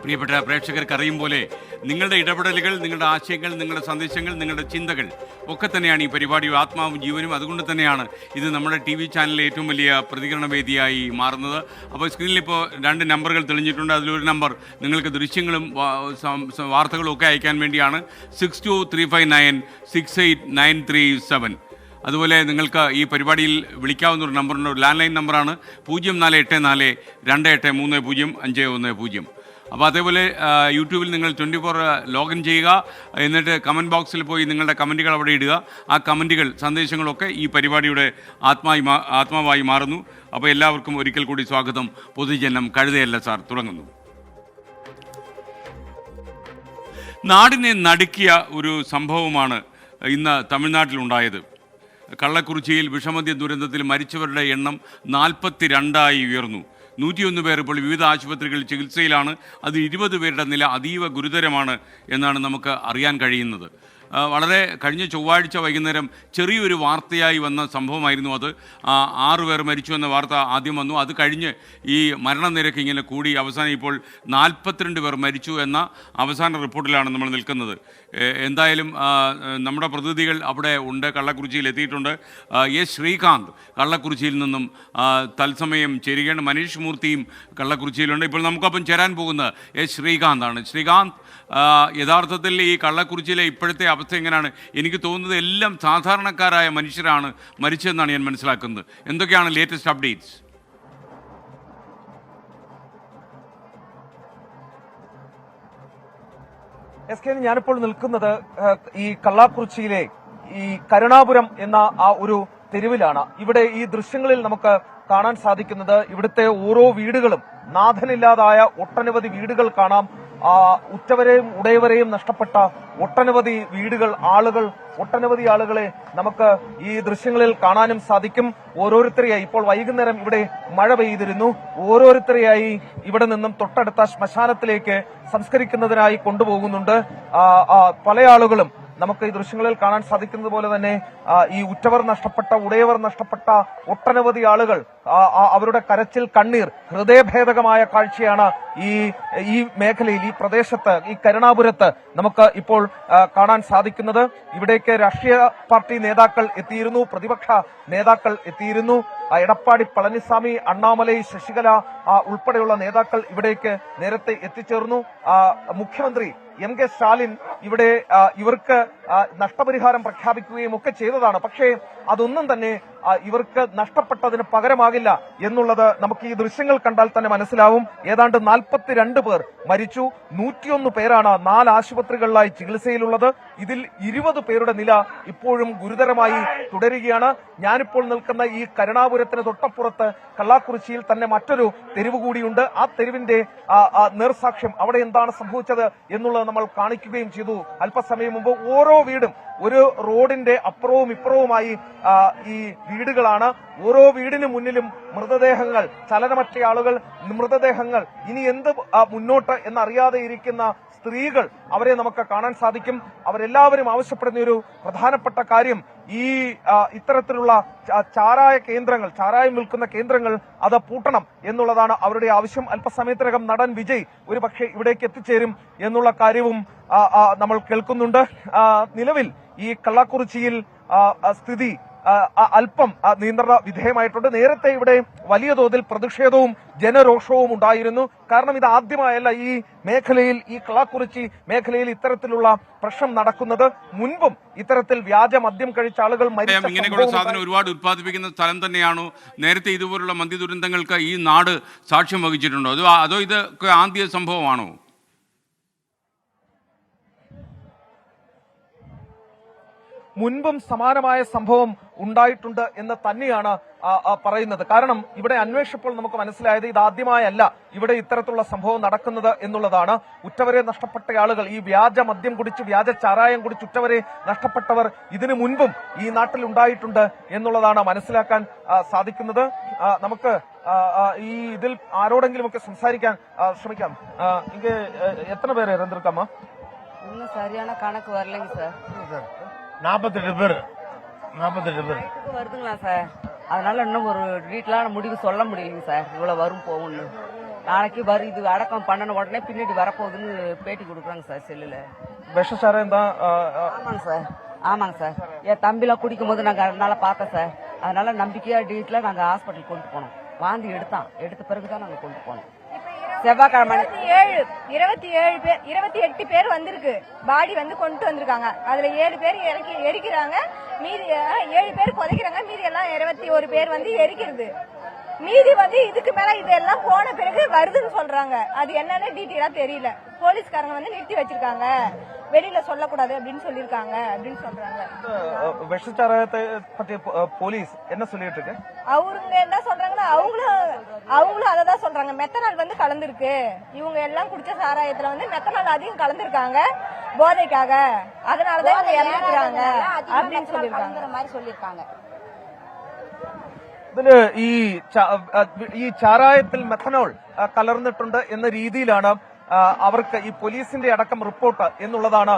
പ്രിയപ്പെട്ട പ്രേക്ഷകർക്ക് അറിയും പോലെ നിങ്ങളുടെ ഇടപെടലുകൾ, നിങ്ങളുടെ ആശയങ്ങൾ, നിങ്ങളുടെ സന്ദേശങ്ങൾ, നിങ്ങളുടെ ചിന്തകൾ ഒക്കെ തന്നെയാണ് ഈ പരിപാടിയുടെ ആത്മാവും ജീവനും. അതുകൊണ്ട് തന്നെയാണ് ഇത് നമ്മുടെ TV ചാനലിലെ ഏറ്റവും വലിയ പ്രതികരണ വേദിയായി മാറുന്നത്. അപ്പോൾ സ്ക്രീനിൽ ഇപ്പോൾ 2 നമ്പറുകൾ തെളിഞ്ഞിട്ടുണ്ട്. അതിലൊരു നമ്പർ നിങ്ങൾക്ക് ദൃശ്യങ്ങളും വാർത്തകളും ഒക്കെ അയക്കാൻ വേണ്ടിയാണ് 6235968937. അതുപോലെ നിങ്ങൾക്ക് ഈ പരിപാടിയിൽ വിളിക്കാവുന്ന ഒരു നമ്പറുണ്ട്, ഒരു ലാൻഡ് ലൈൻ നമ്പറാണ് 0484283050. അപ്പോൾ അതേപോലെ യൂട്യൂബിൽ നിങ്ങൾ 24 ലോഗിൻ ചെയ്യുക. എന്നിട്ട് കമൻറ്റ് ബോക്സിൽ പോയി നിങ്ങളുടെ കമൻറ്റുകൾ അവിടെ ഇടുക. ആ കമൻറ്റുകൾ, സന്ദേശങ്ങളൊക്കെ ഈ പരിപാടിയുടെ ആത്മാവായി മാറുന്നു. അപ്പോൾ എല്ലാവർക്കും ഒരിക്കൽ കൂടി സ്വാഗതം. പൊതുജനം കഴുതയല്ല സാർ തുടങ്ങുന്നു. നാടിനെ നടുക്കിയ ഒരു സംഭവമാണ് ഇന്ന് തമിഴ്നാട്ടിലുണ്ടായത്. കള്ളക്കുറിച്ചിയിൽ വിഷമദ്യ ദുരന്തത്തിൽ മരിച്ചവരുടെ എണ്ണം 42ആയി ഉയർന്നു. 101 പേർ ഇപ്പോൾ വിവിധ ആശുപത്രികളിൽ ചികിത്സയിലാണ്. അത് 20 പേരുടെ നില അതീവ ഗുരുതരമാണ് എന്നാണ് നമുക്ക് അറിയാൻ കഴിയുന്നത്. കഴിഞ്ഞ ചൊവ്വാഴ്ച വൈകുന്നേരം ചെറിയൊരു വാർത്തയായി വന്ന സംഭവമായിരുന്നു അത്. 6 പേർ മരിച്ചു എന്ന വാർത്ത ആദ്യം വന്നു. അത് കഴിഞ്ഞ് ഈ മരണനിരക്ക് ഇങ്ങനെ കൂടി അവസാനം ഇപ്പോൾ 42 പേർ മരിച്ചു എന്ന അവസാന റിപ്പോർട്ടിലാണ് നമ്മൾ നിൽക്കുന്നത്. എന്തായാലും നമ്മുടെ പ്രതിനിധികൾ അവിടെ ഉണ്ട്, കള്ളക്കുറിച്ചിയിൽ എത്തിയിട്ടുണ്ട്. എസ് ശ്രീകാന്ത് കള്ളക്കുറിച്ചിയിൽ നിന്നും തത്സമയം ചേരുകയാണ്. മനീഷ് മൂർത്തിയും കള്ളക്കുറിച്ചിയിലുണ്ട്. ഇപ്പോൾ നമുക്കൊപ്പം ചേരാൻ പോകുന്നത് എസ് ശ്രീകാന്താണ്. ശ്രീകാന്ത്, യഥാർത്ഥത്തിൽ ഈ കള്ളക്കുറിച്ചിയിലെ ഇപ്പോഴത്തെ അവസ്ഥ എങ്ങനെയാണ്? എനിക്ക് തോന്നുന്നത് എല്ലാം സാധാരണക്കാരായ മനുഷ്യരാണ് മരിച്ചതെന്നാണ് ഞാൻ മനസ്സിലാക്കുന്നത്. എന്തൊക്കെയാണ് ലേറ്റസ്റ്റ് അപ്ഡേറ്റ്സ്? ഞാനിപ്പോൾ നിൽക്കുന്നത് ഈ കള്ളക്കുറിച്ചിയിലെ ഈ കരുണാപുരം എന്ന ആ ഒരു തെരുവിലാണ്. ഇവിടെ ഈ ദൃശ്യങ്ങളിൽ നമുക്ക് കാണാൻ സാധിക്കുന്നത് ഇവിടുത്തെ ഓരോ വീടുകളും നാഥനില്ലാതായ ഒട്ടനവധി വീടുകൾ കാണാം. ഉറ്റവരെയും ഉടയവരെയും നഷ്ടപ്പെട്ട ഒട്ടനവധി വീടുകൾ, ഒട്ടനവധി ആളുകളെ നമുക്ക് ഈ ദൃശ്യങ്ങളിൽ കാണാനും സാധിക്കും. ഓരോരുത്തരെയായി ഇപ്പോൾ വൈകുന്നേരം ഇവിടെ മഴ പെയ്തിരുന്നു. ഓരോരുത്തരെയായി ഇവിടെ നിന്നും തൊട്ടടുത്ത ശ്മശാനത്തിലേക്ക് സംസ്കരിക്കുന്നതിനായി കൊണ്ടുപോകുന്നുണ്ട്. പല ആളുകളും നമുക്ക് ഈ ദൃശ്യങ്ങളിൽ കാണാൻ സാധിക്കുന്നത് പോലെ തന്നെ ഈ ഉറ്റവർ നഷ്ടപ്പെട്ട, ഉടയവർ നഷ്ടപ്പെട്ട ഒട്ടനവധി ആളുകൾ, അവരുടെ കരച്ചിൽ, കണ്ണീർ ഹൃദയഭേദകമായ കാഴ്ചയാണ് ഈ മേഖലയിൽ, ഈ പ്രദേശത്ത്, ഈ കരുണാപുരത്ത് നമുക്ക് ഇപ്പോൾ കാണാൻ സാധിക്കുന്നത്. ഇവിടേക്ക് രാഷ്ട്രീയ പാർട്ടി നേതാക്കൾ എത്തിയിരുന്നു, പ്രതിപക്ഷ നേതാക്കൾ എത്തിയിരുന്നു. എടപ്പാടി പളനിസ്വാമി, അണ്ണാമലൈ, ശശികല ഉൾപ്പെടെയുള്ള നേതാക്കൾ ഇവിടേക്ക് നേരത്തെ എത്തിച്ചേർന്നു. മുഖ്യമന്ത്രി MK സ്റ്റാലിൻ ഇവിടെ ഇവർക്ക് നഷ്ടപരിഹാരം പ്രഖ്യാപിക്കുകയും ഒക്കെ ചെയ്തതാണ്. പക്ഷേ അതൊന്നും തന്നെ ഇവർക്ക് നഷ്ടപ്പെട്ടതിന് പകരമാകില്ല എന്നുള്ളത് നമുക്ക് ഈ ദൃശ്യങ്ങൾ കണ്ടാൽ തന്നെ മനസ്സിലാവും. ഏതാണ്ട് 42 പേർ മരിച്ചു. 101 പേരാണ് 4 ആശുപത്രികളിലായി ചികിത്സയിലുള്ളത്. ഇതിൽ 20 പേരുടെ നില ഇപ്പോഴും ഗുരുതരമായി തുടരുകയാണ്. ഞാനിപ്പോൾ നിൽക്കുന്ന ഈ കരുണാപുരത്തിന് തൊട്ടപ്പുറത്ത് കള്ളക്കുറിച്ചിയിൽ തന്നെ മറ്റൊരു തെരുവ് കൂടിയുണ്ട്. ആ തെരുവിന്റെ നേർസാക്ഷ്യം, അവിടെ എന്താണ് സംഭവിച്ചത് എന്നുള്ളത് നമ്മൾ കാണിക്കുകയും ചെയ്തു അല്പസമയം മുമ്പ്. ഓരോ വീടും ഒരു റോഡിന്റെ അപ്പുറവും ഇപ്പുറവുമായി ഈ വീടുകളാണ്. ഓരോ വീടിന് മുന്നിലും മൃതദേഹങ്ങൾ, ചലനമറ്റ ആളുകൾ, മൃതദേഹങ്ങൾ. ഇനി എന്ത് മുന്നോട്ട് എന്നറിയാതെ ഇരിക്കുന്ന സ്ത്രീകൾ, അവരെ നമുക്ക് കാണാൻ സാധിക്കും. അവരെല്ലാവരും ആവശ്യപ്പെടുന്ന ഒരു പ്രധാനപ്പെട്ട കാര്യം ഈ ഇത്തരത്തിലുള്ള ചാരായം വിൽക്കുന്ന കേന്ദ്രങ്ങൾ അത് പൂട്ടണം എന്നുള്ളതാണ് അവരുടെ ആവശ്യം. അല്പസമയത്തിനകം നടൻ വിജയ് ഒരുപക്ഷെ ഇവിടേക്ക് എത്തിച്ചേരും എന്നുള്ള കാര്യവും നമ്മൾ കേൾക്കുന്നുണ്ട്. നിലവിൽ ഈ കള്ളക്കുറിച്ചിയിൽ സ്ഥിതി അല്പം നിയന്ത്രണ വിധേയമായിട്ടുണ്ട്. നേരത്തെ ഇവിടെ വലിയ തോതിൽ പ്രതിഷേധവും ജനരോഷവും ഉണ്ടായിരുന്നു. കാരണം ഇത് ആദ്യമായല്ല ഈ മേഖലയിൽ, ഈ കള്ളക്കുറിച്ചി മേഖലയിൽ ഇത്തരത്തിലുള്ള പ്രശ്നം നടക്കുന്നത്. മുൻപും ഇത്തരത്തിൽ വ്യാജ മദ്യം കഴിച്ച ആളുകൾ ഇങ്ങനെയുള്ള സാധനം ഒരുപാട് ഉത്പാദിപ്പിക്കുന്ന സ്ഥലം തന്നെയാണോ? നേരത്തെ ഇതുപോലുള്ള മദ്യ ദുരന്തങ്ങൾക്ക് ഈ നാട് സാക്ഷ്യം വഹിച്ചിട്ടുണ്ടോ? അതോ ഇത് ആദ്യ സംഭവമാണോ? മുൻപും സമാനമായ സംഭവം ഉണ്ടായിട്ടുണ്ട് എന്ന് തന്നെയാണ് പറയുന്നത്. കാരണം ഇവിടെ അന്വേഷിച്ചപ്പോൾ നമുക്ക് മനസ്സിലായത് ഇതാദ്യമായല്ല ഇവിടെ ഇത്തരത്തിലുള്ള സംഭവം നടക്കുന്നത് എന്നുള്ളതാണ്. ഉറ്റവരെ നഷ്ടപ്പെട്ട ആളുകൾ, ഈ വ്യാജ മദ്യം കുടിച്ച്, വ്യാജ ചാരായം കുടിച്ച് ഉറ്റവരെ നഷ്ടപ്പെട്ടവർ ഇതിനു മുൻപും ഈ നാട്ടിൽ ഉണ്ടായിട്ടുണ്ട് എന്നുള്ളതാണ് മനസ്സിലാക്കാൻ സാധിക്കുന്നത്. നമുക്ക് ഈ ഇതിൽ ആരോടെങ്കിലുമൊക്കെ സംസാരിക്കാൻ ശ്രമിക്കാം. ഇങ്ങ എത്ര പേര് இருந்திருக்காமா? இன்னும் சரியான கணக்கு வரலைங்க சார். 48 பேர் வருதுங்களா சார்? அதனால இன்னும் ஒரு டீட்டெயிலான முடிவு சொல்ல முடியலைங்க சார். இவ்வளவு வரும் போகும்னு. நாளைக்கு இது அடக்கம் பண்ணன உடனே பின்னாடி வரப்போகுதுன்னு பேட்டி கொடுக்குறாங்க சார் செல்லுல. விஷச்சாரம் എന്താ? ஆமாங்க சார். என் தம்பிலாம் குடிக்கும் போது நாங்க அதனால பார்த்தோம் சார். அதனால நம்பிக்கையா வீட்டில் நாங்க ஹாஸ்பிட்டல் கொண்டு போனோம். வாந்தி எடுத்த பிறகுதான் நாங்க கொண்டு போனோம். செவ்வாய்க்கிழமை 28 பேர் வந்திருக்கு. பாடி வந்து கொண்டு வந்திருக்காங்க. அதுல 7 பேர் எரிக்கிறாங்க, மீதி 7 பேர் புதைக்கிறாங்க, மீதி எல்லாம் 21 பேர் வந்து எரிக்கிறது. மீதி வந்து இதுக்கு மேல இதெல்லாம் போன பிறகு வருதுன்னு சொல்றாங்க. அது என்னன்னு டீட்டெயிலா தெரியல. போலீஸ்காரங்க வந்து நிறுத்தி வச்சிருக்காங்க, வெளியில சொல்லக்கூடாது அப்படின்னு சொல்லிருக்காங்க அப்படின்னு சொல்றாங்க. விஷச்சாரத்தை பற்றி போலீஸ் என்ன சொல்லிட்டு இருக்கு? அவங்க என்ன சொல்றாங்கன்னா அவங்களும் அததான் சொல்றாங்க. மெத்தனால் வந்து கலந்துருக்கு. இவங்க எல்லாம் குடிச்ச சாராயத்துல வந்து மெத்தனால் அதிகம் கலந்துருக்காங்க போதைக்காக. அதனாலதான் இவங்க இறந்துக்கிறாங்க அப்படின்னு சொல்லிருக்காங்க. ഇതില് ഈ ചാരായത്തിൽ മെത്തനോൾ കലർന്നിട്ടുണ്ട് എന്ന രീതിയിലാണ് അവർക്ക് ഈ പോലീസിന്റെ അടക്കം റിപ്പോർട്ട് എന്നുള്ളതാണ്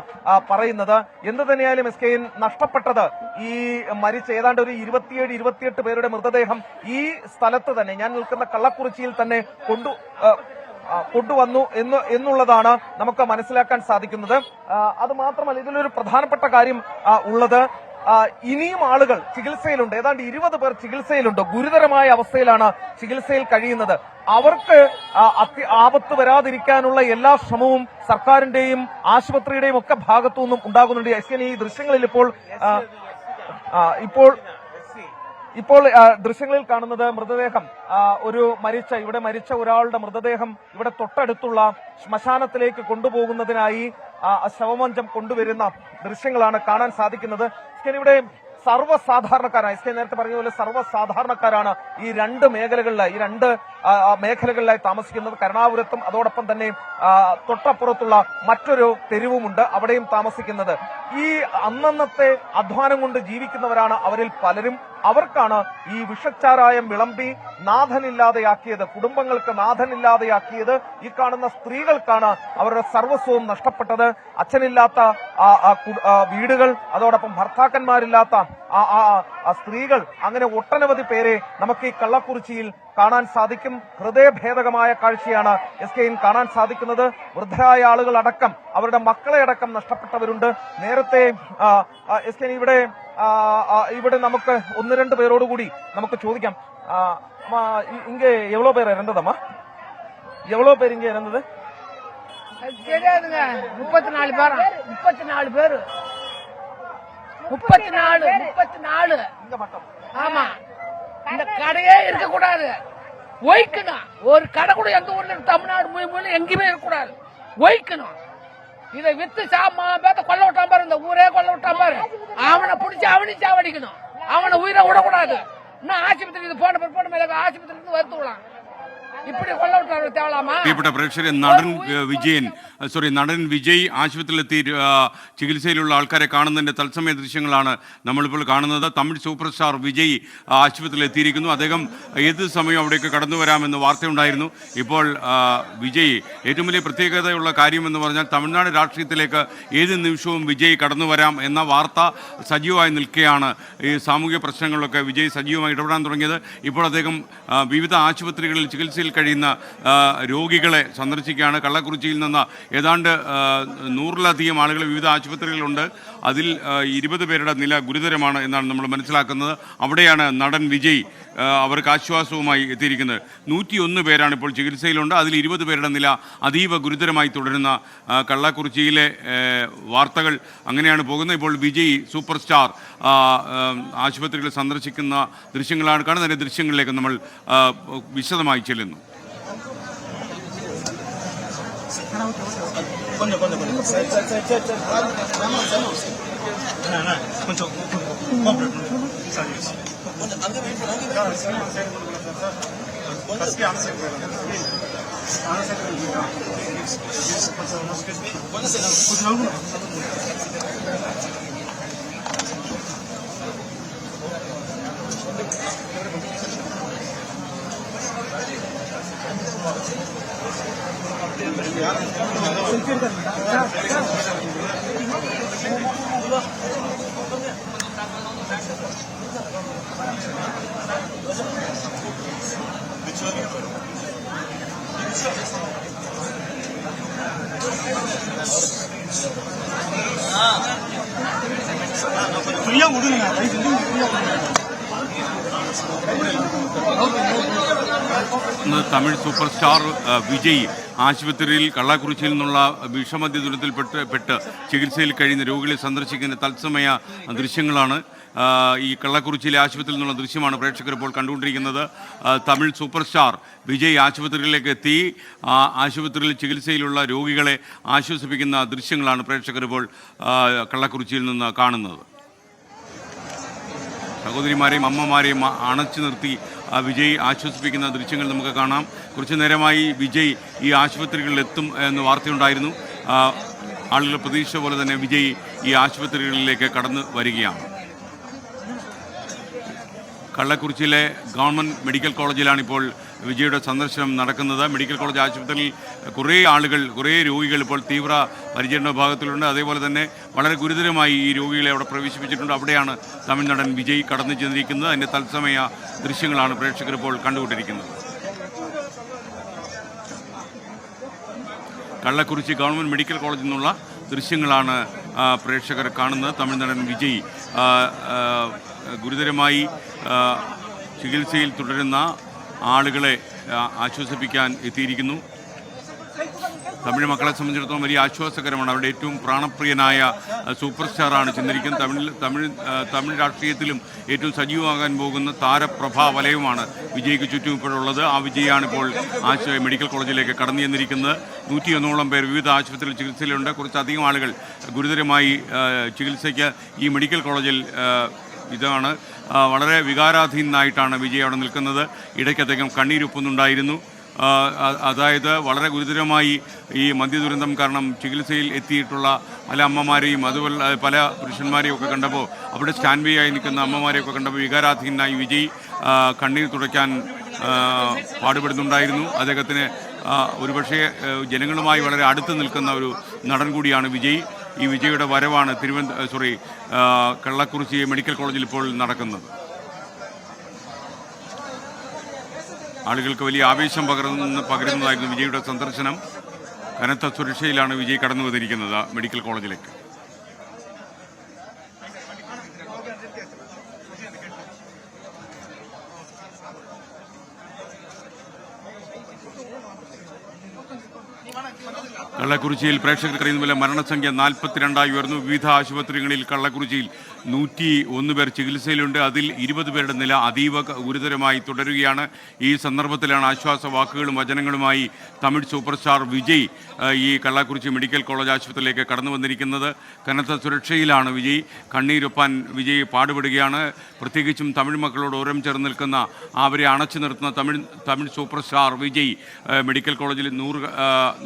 പറയുന്നത്. എന്ത് തന്നെയായാലും SKN നഷ്ടപ്പെട്ടത് ഈ മരിച്ച ഏതാണ്ട് ഒരു 27-28 പേരുടെ മൃതദേഹം ഈ സ്ഥലത്ത് തന്നെ, ഞാൻ നിൽക്കുന്ന കള്ളക്കുറിച്ചിയിൽ തന്നെ കൊണ്ടുവന്നു എന്നുള്ളതാണ് നമുക്ക് മനസ്സിലാക്കാൻ സാധിക്കുന്നത്. അത് മാത്രമല്ല, ഇതിലൊരു പ്രധാനപ്പെട്ട കാര്യം ഉള്ളത്, ഇനിയും ആളുകൾ ചികിത്സയിലുണ്ട്. ഏതാണ്ട് 20 പേർ ചികിത്സയിലുണ്ട്. ഗുരുതരമായ അവസ്ഥയിലാണ് ചികിത്സയിൽ കഴിയുന്നത്. അവർക്ക് ആപത്ത് വരാതിരിക്കാനുള്ള എല്ലാ ശ്രമവും സർക്കാരിന്റെയും ആശുപത്രിയുടെയും ഒക്കെ ഭാഗത്തുനിന്നും ഉണ്ടാകുന്നുണ്ട്. SKN ഈ ദൃശ്യങ്ങളിൽ ഇപ്പോൾ ദൃശ്യങ്ങളിൽ കാണുന്നത് മൃതദേഹം, ഇവിടെ മരിച്ച ഒരാളുടെ മൃതദേഹം ഇവിടെ തൊട്ടടുത്തുള്ള ശ്മശാനത്തിലേക്ക് കൊണ്ടുപോകുന്നതിനായി ശവമഞ്ചം കൊണ്ടുവരുന്ന ദൃശ്യങ്ങളാണ് കാണാൻ സാധിക്കുന്നത്. ഇവിടെ സർവ്വസാധാരണക്കാരാണ്, നേരത്തെ പറഞ്ഞ പോലെ സർവ്വസാധാരണക്കാരാണ് ഈ രണ്ട് മേഖലകളിലായി താമസിക്കുന്നത്. കരുണാപുരത്തും അതോടൊപ്പം തന്നെ തൊട്ടപ്പുറത്തുള്ള മറ്റൊരു തെരുവുമുണ്ട്, അവിടെയും താമസിക്കുന്നത്. ഈ അന്നന്നത്തെ അധ്വാനം കൊണ്ട് ജീവിക്കുന്നവരാണ് അവരിൽ പലരും. അവർക്കാണ് ഈ വിഷച്ചാരായം വിളമ്പി നാഥനില്ലാതെയാക്കിയത്, കുടുംബങ്ങൾക്ക് നാഥനില്ലാതെയാക്കിയത്. ഈ കാണുന്ന സ്ത്രീകൾക്കാണ് അവരുടെ സർവസ്വവും നഷ്ടപ്പെട്ടത്. അച്ഛനില്ലാത്ത വീടുകൾ, അതോടൊപ്പം ഭർത്താക്കന്മാരില്ലാത്ത സ്ത്രീകൾ, അങ്ങനെ ഒട്ടനവധി പേരെ നമുക്ക് ഈ കള്ളക്കുറിച്ചിയിൽ കാണാൻ സാധിക്കും. ഹൃദയഭേദകമായ കാഴ്ചയാണ് SKN കാണാൻ സാധിക്കുന്നത്. വൃദ്ധരായ ആളുകൾ അടക്കം അവരുടെ മക്കളെ അടക്കം നഷ്ടപ്പെട്ടവരുണ്ട്. നേരത്തെ SKN ഇവിടെ നമുക്ക് 1-2 പേരോടുകൂടി നമുക്ക് ചോദിക്കാം. ഇങ്ങ എവ്വളോ പേർ ഇറந்ததம்மா? எவ்வளவு பேர் இங்க இறந்தது? தெரியாதுங்க. 34 பேர். 34 இங்க மட்டும். ஆமா. இந்த கடையே இருக்க கூடாது, ஒய்க்கணும். ஒரு கடை கூட எந்த ஊர்ல தமிழ்நாடு மூலையில எங்கேயுமே இருக்கக்கூடாது, ஒய்க்கணும். இதை வித்து பேத்த கொல்ல விட்டான் பாரு, இந்த ஊரே கொல்ல விட்டான் பாரு. அவனை பிடிச்சி அவனையும் சாவடிக்கணும், அவனை உயிரை விடக்கூடாது. இன்னும் ஆஸ்பத்திரி இது போன மேல ஆஸ்பத்திரி இருந்து வருத்து விடலாம். இப்படி கொல்ல விட்டாரு தேவலாமா? പ്രിയപ്പെട്ട പ്രേക്ഷകരെ, നടൻ വിജയ് ആശുപത്രിയിലെത്തി ചികിത്സയിലുള്ള ആൾക്കാരെ കാണുന്നതിന്റെ തത്സമയ ദൃശ്യങ്ങളാണ് നമ്മളിപ്പോൾ കാണുന്നത്. തമിഴ് സൂപ്പർ സ്റ്റാർ വിജയ് ആശുപത്രിയിൽ എത്തിയിരിക്കുന്നു. അദ്ദേഹം ഏത് സമയം അവിടേക്ക് കടന്നു വരാമെന്ന് വാർത്തയുണ്ടായിരുന്നു. ഇപ്പോൾ വിജയ്, ഏറ്റവും വലിയ പ്രത്യേകതയുള്ള കാര്യമെന്ന് പറഞ്ഞാൽ തമിഴ്നാട് രാഷ്ട്രീയത്തിലേക്ക് ഏത് നിമിഷവും വിജയ് കടന്നു വരാം എന്ന വാർത്ത സജീവമായി നിൽക്കുകയാണ്. ഈ സാമൂഹിക പ്രശ്നങ്ങളിലൊക്കെ വിജയ് സജീവമായി ഇടപെടാൻ തുടങ്ങിയത്. ഇപ്പോൾ അദ്ദേഹം വിവിധ ആശുപത്രികളിൽ ചികിത്സയിൽ കഴിയുന്ന രോഗികളെ സന്ദർശിക്കുകയാണ്. കള്ളക്കുറിച്ചിയിൽ നിന്ന് ഏതാണ്ട് 100-ലധികം ആളുകൾ വിവിധ ആശുപത്രികളുണ്ട്. അതിൽ 20 പേരുടെ നില ഗുരുതരമാണ് എന്നാണ് നമ്മൾ മനസ്സിലാക്കുന്നത്. അവിടെയാണ് നടൻ വിജയ് അവർക്ക് ആശ്വാസവുമായി എത്തിയിരിക്കുന്നത്. 101 പേരാണ് ഇപ്പോൾ ചികിത്സയിലുണ്ട്. അതിൽ 20 പേരുടെ നില അതീവ ഗുരുതരമായി തുടരുന്ന കള്ളക്കുറിച്ചിയിലെ വാർത്തകൾ അങ്ങനെയാണ് പോകുന്നത്. ഇപ്പോൾ വിജയ് സൂപ്പർ സ്റ്റാർ ആശുപത്രികൾ സന്ദർശിക്കുന്ന ദൃശ്യങ്ങളാണ് കാണുന്നത്. അതിൻ്റെ ദൃശ്യങ്ങളിലേക്ക് നമ്മൾ വിശദമായി ചെല്ലുന്നു. തമിഴ് സൂപ്പർ സ്റ്റാർ വിജയ് ആശുപത്രിയിൽ കള്ളക്കുറിച്ചിയിൽ നിന്നുള്ള വിഷമദ്യ ദുരിതത്തിൽപ്പെട്ട് ചികിത്സയിൽ കഴിയുന്ന രോഗികളെ സന്ദർശിക്കുന്ന തത്സമയ ദൃശ്യങ്ങളാണ്. ഈ കള്ളക്കുറിച്ചിയിലെ ആശുപത്രിയിൽ നിന്നുള്ള ദൃശ്യമാണ് പ്രേക്ഷകർ ഇപ്പോൾ കണ്ടുകൊണ്ടിരിക്കുന്നത്. തമിഴ് സൂപ്പർ സ്റ്റാർ വിജയ് ആശുപത്രിയിലേക്ക് എത്തി ആശുപത്രിയിൽ ചികിത്സയിലുള്ള രോഗികളെ ആശ്വസിപ്പിക്കുന്ന ദൃശ്യങ്ങളാണ് പ്രേക്ഷകർ ഇപ്പോൾ കള്ളക്കുറിച്ചിയിൽ നിന്ന് കാണുന്നത്. സഹോദരിമാരെയും അമ്മമാരെയും അണച്ചു നിർത്തി വിജയ് ആശ്വസിപ്പിക്കുന്ന ദൃശ്യങ്ങൾ നമുക്ക് കാണാം. കുറച്ചു നേരമായി വിജയ് ഈ ആശുപത്രികളിൽ എത്തും എന്ന് വാർത്തയുണ്ടായിരുന്നു. ആളുകൾ പ്രതീക്ഷ പോലെ തന്നെ വിജയ് ഈ ആശുപത്രികളിലേക്ക് കടന്നു വരികയാണ്. കള്ളക്കുറിച്ചിയിലെ ഗവൺമെൻറ് മെഡിക്കൽ കോളേജിലാണ് ഇപ്പോൾ വിജയുടെ സന്ദർശനം നടക്കുന്നത്. മെഡിക്കൽ കോളേജ് ആശുപത്രിയിൽ കുറേ രോഗികൾ ഇപ്പോൾ തീവ്ര പരിചരണ വിഭാഗത്തിലുണ്ട്. അതേപോലെ തന്നെ വളരെ ഗുരുതരമായി ഈ രോഗികളെ അവിടെ പ്രവേശിപ്പിച്ചിട്ടുണ്ട്. അവിടെയാണ് തമിഴ്നാടൻ വിജയ് കടന്നു ചെന്നിരിക്കുന്നത്. അതിൻ്റെ തത്സമയ ദൃശ്യങ്ങളാണ് പ്രേക്ഷകർ ഇപ്പോൾ കണ്ടുകൊണ്ടിരിക്കുന്നത്. കള്ളക്കുറിച്ചി ഗവൺമെൻറ് മെഡിക്കൽ കോളേജിൽ നിന്നുള്ള ദൃശ്യങ്ങളാണ് പ്രേക്ഷകർ കാണുന്നത്. തമിഴ്നാടൻ വിജയ് ഗുരുതരമായി ചികിത്സയിൽ തുടരുന്ന ആളുകളെ ആശ്വസിപ്പിക്കാൻ എത്തിയിരിക്കുന്നു. തമിഴ് മക്കളെ സംബന്ധിച്ചിടത്തോളം വലിയ ആശ്വാസകരമാണ്. അവരുടെ ഏറ്റവും പ്രാണപ്രിയനായ സൂപ്പർ സ്റ്റാറാണ് ചെന്നിരിക്കുന്നത്. തമിഴ് രാഷ്ട്രീയത്തിലും ഏറ്റവും സജീവമാകാൻ പോകുന്ന താരപ്രഭാ വലയവുമാണ് വിജയ്ക്ക് ചുറ്റും ഇപ്പോഴുള്ളത്. ആ വിജയാണ് ഇപ്പോൾ മെഡിക്കൽ കോളേജിലേക്ക് കടന്നു ചെന്നിരിക്കുന്നത്. 101ഓളം പേർ വിവിധ ആശുപത്രിയിൽ ചികിത്സയിലുണ്ട്. കുറച്ചധികം ആളുകൾ ഗുരുതരമായി ചികിത്സയ്ക്ക് ഈ മെഡിക്കൽ കോളേജിൽ ഇതാണ്. വളരെ വികാരാധീനായിട്ടാണ് വിജയ് അവിടെ നിൽക്കുന്നത്. ഇടയ്ക്ക് അദ്ദേഹം കണ്ണീരൊപ്പുന്നുണ്ടായിരുന്നു. അതായത് വളരെ ഗുരുതരമായി ഈ മദ്യദുരന്തം കാരണം ചികിത്സയിൽ എത്തിയിട്ടുള്ള പല അമ്മമാരെയും അതുപോലെ പല പുരുഷന്മാരെയും ഒക്കെ കണ്ടപ്പോൾ അവിടെ സ്റ്റാൻഡ് ബൈ ആയി നിൽക്കുന്ന അമ്മമാരെയൊക്കെ കണ്ടപ്പോൾ വികാരാധീനായി വിജയ് കണ്ണീർ തുടയ്ക്കാൻ പാടുപെടുന്നുണ്ടായിരുന്നു. അദ്ദേഹത്തിന് ഒരുപക്ഷെ ജനങ്ങളുമായി വളരെ അടുത്ത് നിൽക്കുന്ന ഒരു നടൻ കൂടിയാണ് വിജയ്. ഈ വിജയുടെ വരവാണ് കള്ളക്കുറിച്ചി മെഡിക്കൽ കോളേജിൽ ഇപ്പോൾ നടക്കുന്നത്. ആളുകൾക്ക് വലിയ ആവേശം പകരുന്നതായിരുന്നു വിജയുടെ സന്ദർശനം. കനത്ത സുരക്ഷയിലാണ് വിജയ് കടന്നു വന്നിരിക്കുന്നത് മെഡിക്കൽ കോളേജിലേക്ക്. കള്ളക്കുറിച്ചിയിൽ പ്രേക്ഷകർ കഴിയുന്ന പോലെ മരണസംഖ്യ 42 ഉയർന്നു. വിവിധ ആശുപത്രികളിൽ കള്ളക്കുറിച്ചിയിൽ 101 പേർ ചികിത്സയിലുണ്ട്. അതിൽ 20 പേരുടെ നില അതീവ ഗുരുതരമായി തുടരുകയാണ്. ഈ സന്ദർഭത്തിലാണ് ആശ്വാസ വാക്കുകളും വചനങ്ങളുമായി തമിഴ് സൂപ്പർ സ്റ്റാർ വിജയ് ഈ കള്ളക്കുറിച്ചി മെഡിക്കൽ കോളേജ് ആശുപത്രിയിലേക്ക് കടന്നു വന്നിരിക്കുന്നത്. കനത്ത സുരക്ഷയിലാണ് വിജയ്. കണ്ണീരൊപ്പാൻ വിജയ് പാടുപെടുകയാണ്. പ്രത്യേകിച്ചും തമിഴ് മക്കളോട് ഓരം ചേർന്ന് നിൽക്കുന്ന അവരെ അണച്ചു നിർത്തുന്ന Tamil super star Vijay medical കോളേജിൽ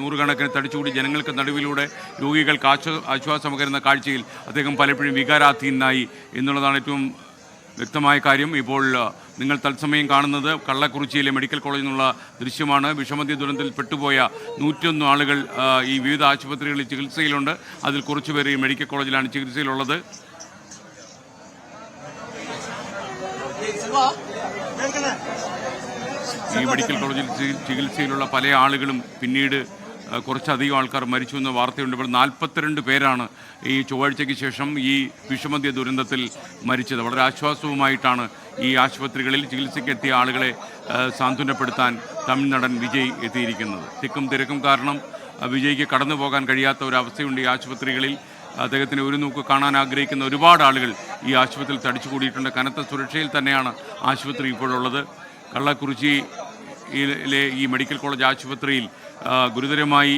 നൂറുകണക്കിന് തടിച്ചുകൂടി ജനങ്ങൾക്ക് നടുവിലൂടെ രോഗികൾക്ക് ആശ്വാസം പകരുന്ന കാഴ്ചയിൽ അദ്ദേഹം പലപ്പോഴും വികാരാധീനായി എന്നുള്ളതാണ് ഏറ്റവും വ്യക്തമായ കാര്യം. ഇപ്പോൾ നിങ്ങൾ തത്സമയം കാണുന്നത് കള്ളക്കുറിച്ചിയിലെ മെഡിക്കൽ കോളേജിൽ നിന്നുള്ള ദൃശ്യമാണ്. വിഷമദ്യ ദുരന്തത്തിൽ പെട്ടുപോയ 101 ആളുകൾ ഈ വിവിധ ആശുപത്രികളിൽ ചികിത്സയിലുണ്ട്. അതിൽ കുറച്ചുപേർ ഈ മെഡിക്കൽ കോളേജിലാണ് ചികിത്സയിലുള്ളത്. ഈ മെഡിക്കൽ കോളേജിൽ ചികിത്സയിലുള്ള പല ആളുകളും പിന്നീട് കുറച്ചധികം ആൾക്കാർ മരിച്ചു എന്ന വാർത്തയുണ്ട്. ഇപ്പോൾ 42 പേരാണ് ഈ ചൊവ്വാഴ്ചയ്ക്ക് ശേഷം ഈ വിഷമദ്യ ദുരന്തത്തിൽ മരിച്ചത്. വളരെ ആശ്വാസവുമായിട്ടാണ് ഈ ആശുപത്രികളിൽ ചികിത്സയ്ക്കെത്തിയ ആളുകളെ സാന്ത്വനപ്പെടുത്താൻ തമിഴ്നാടൻ വിജയ് എത്തിയിരിക്കുന്നത്. തിക്കും തിരക്കും കാരണം വിജയ്ക്ക് കടന്നു പോകാൻ കഴിയാത്ത ഒരവസ്ഥയുണ്ട് ഈ ആശുപത്രികളിൽ. അദ്ദേഹത്തിന് ഒരു നോക്ക് കാണാൻ ആഗ്രഹിക്കുന്ന ഒരുപാട് ആളുകൾ ഈ ആശുപത്രിയിൽ തടിച്ചുകൂടിയിട്ടുണ്ട്. കനത്ത സുരക്ഷയിൽ തന്നെയാണ് ആശുപത്രി ഇപ്പോഴുള്ളത്. കള്ളക്കുറിച്ചിയിലെ ഈ മെഡിക്കൽ കോളേജ് ആശുപത്രിയിൽ ഗുരുതരമായി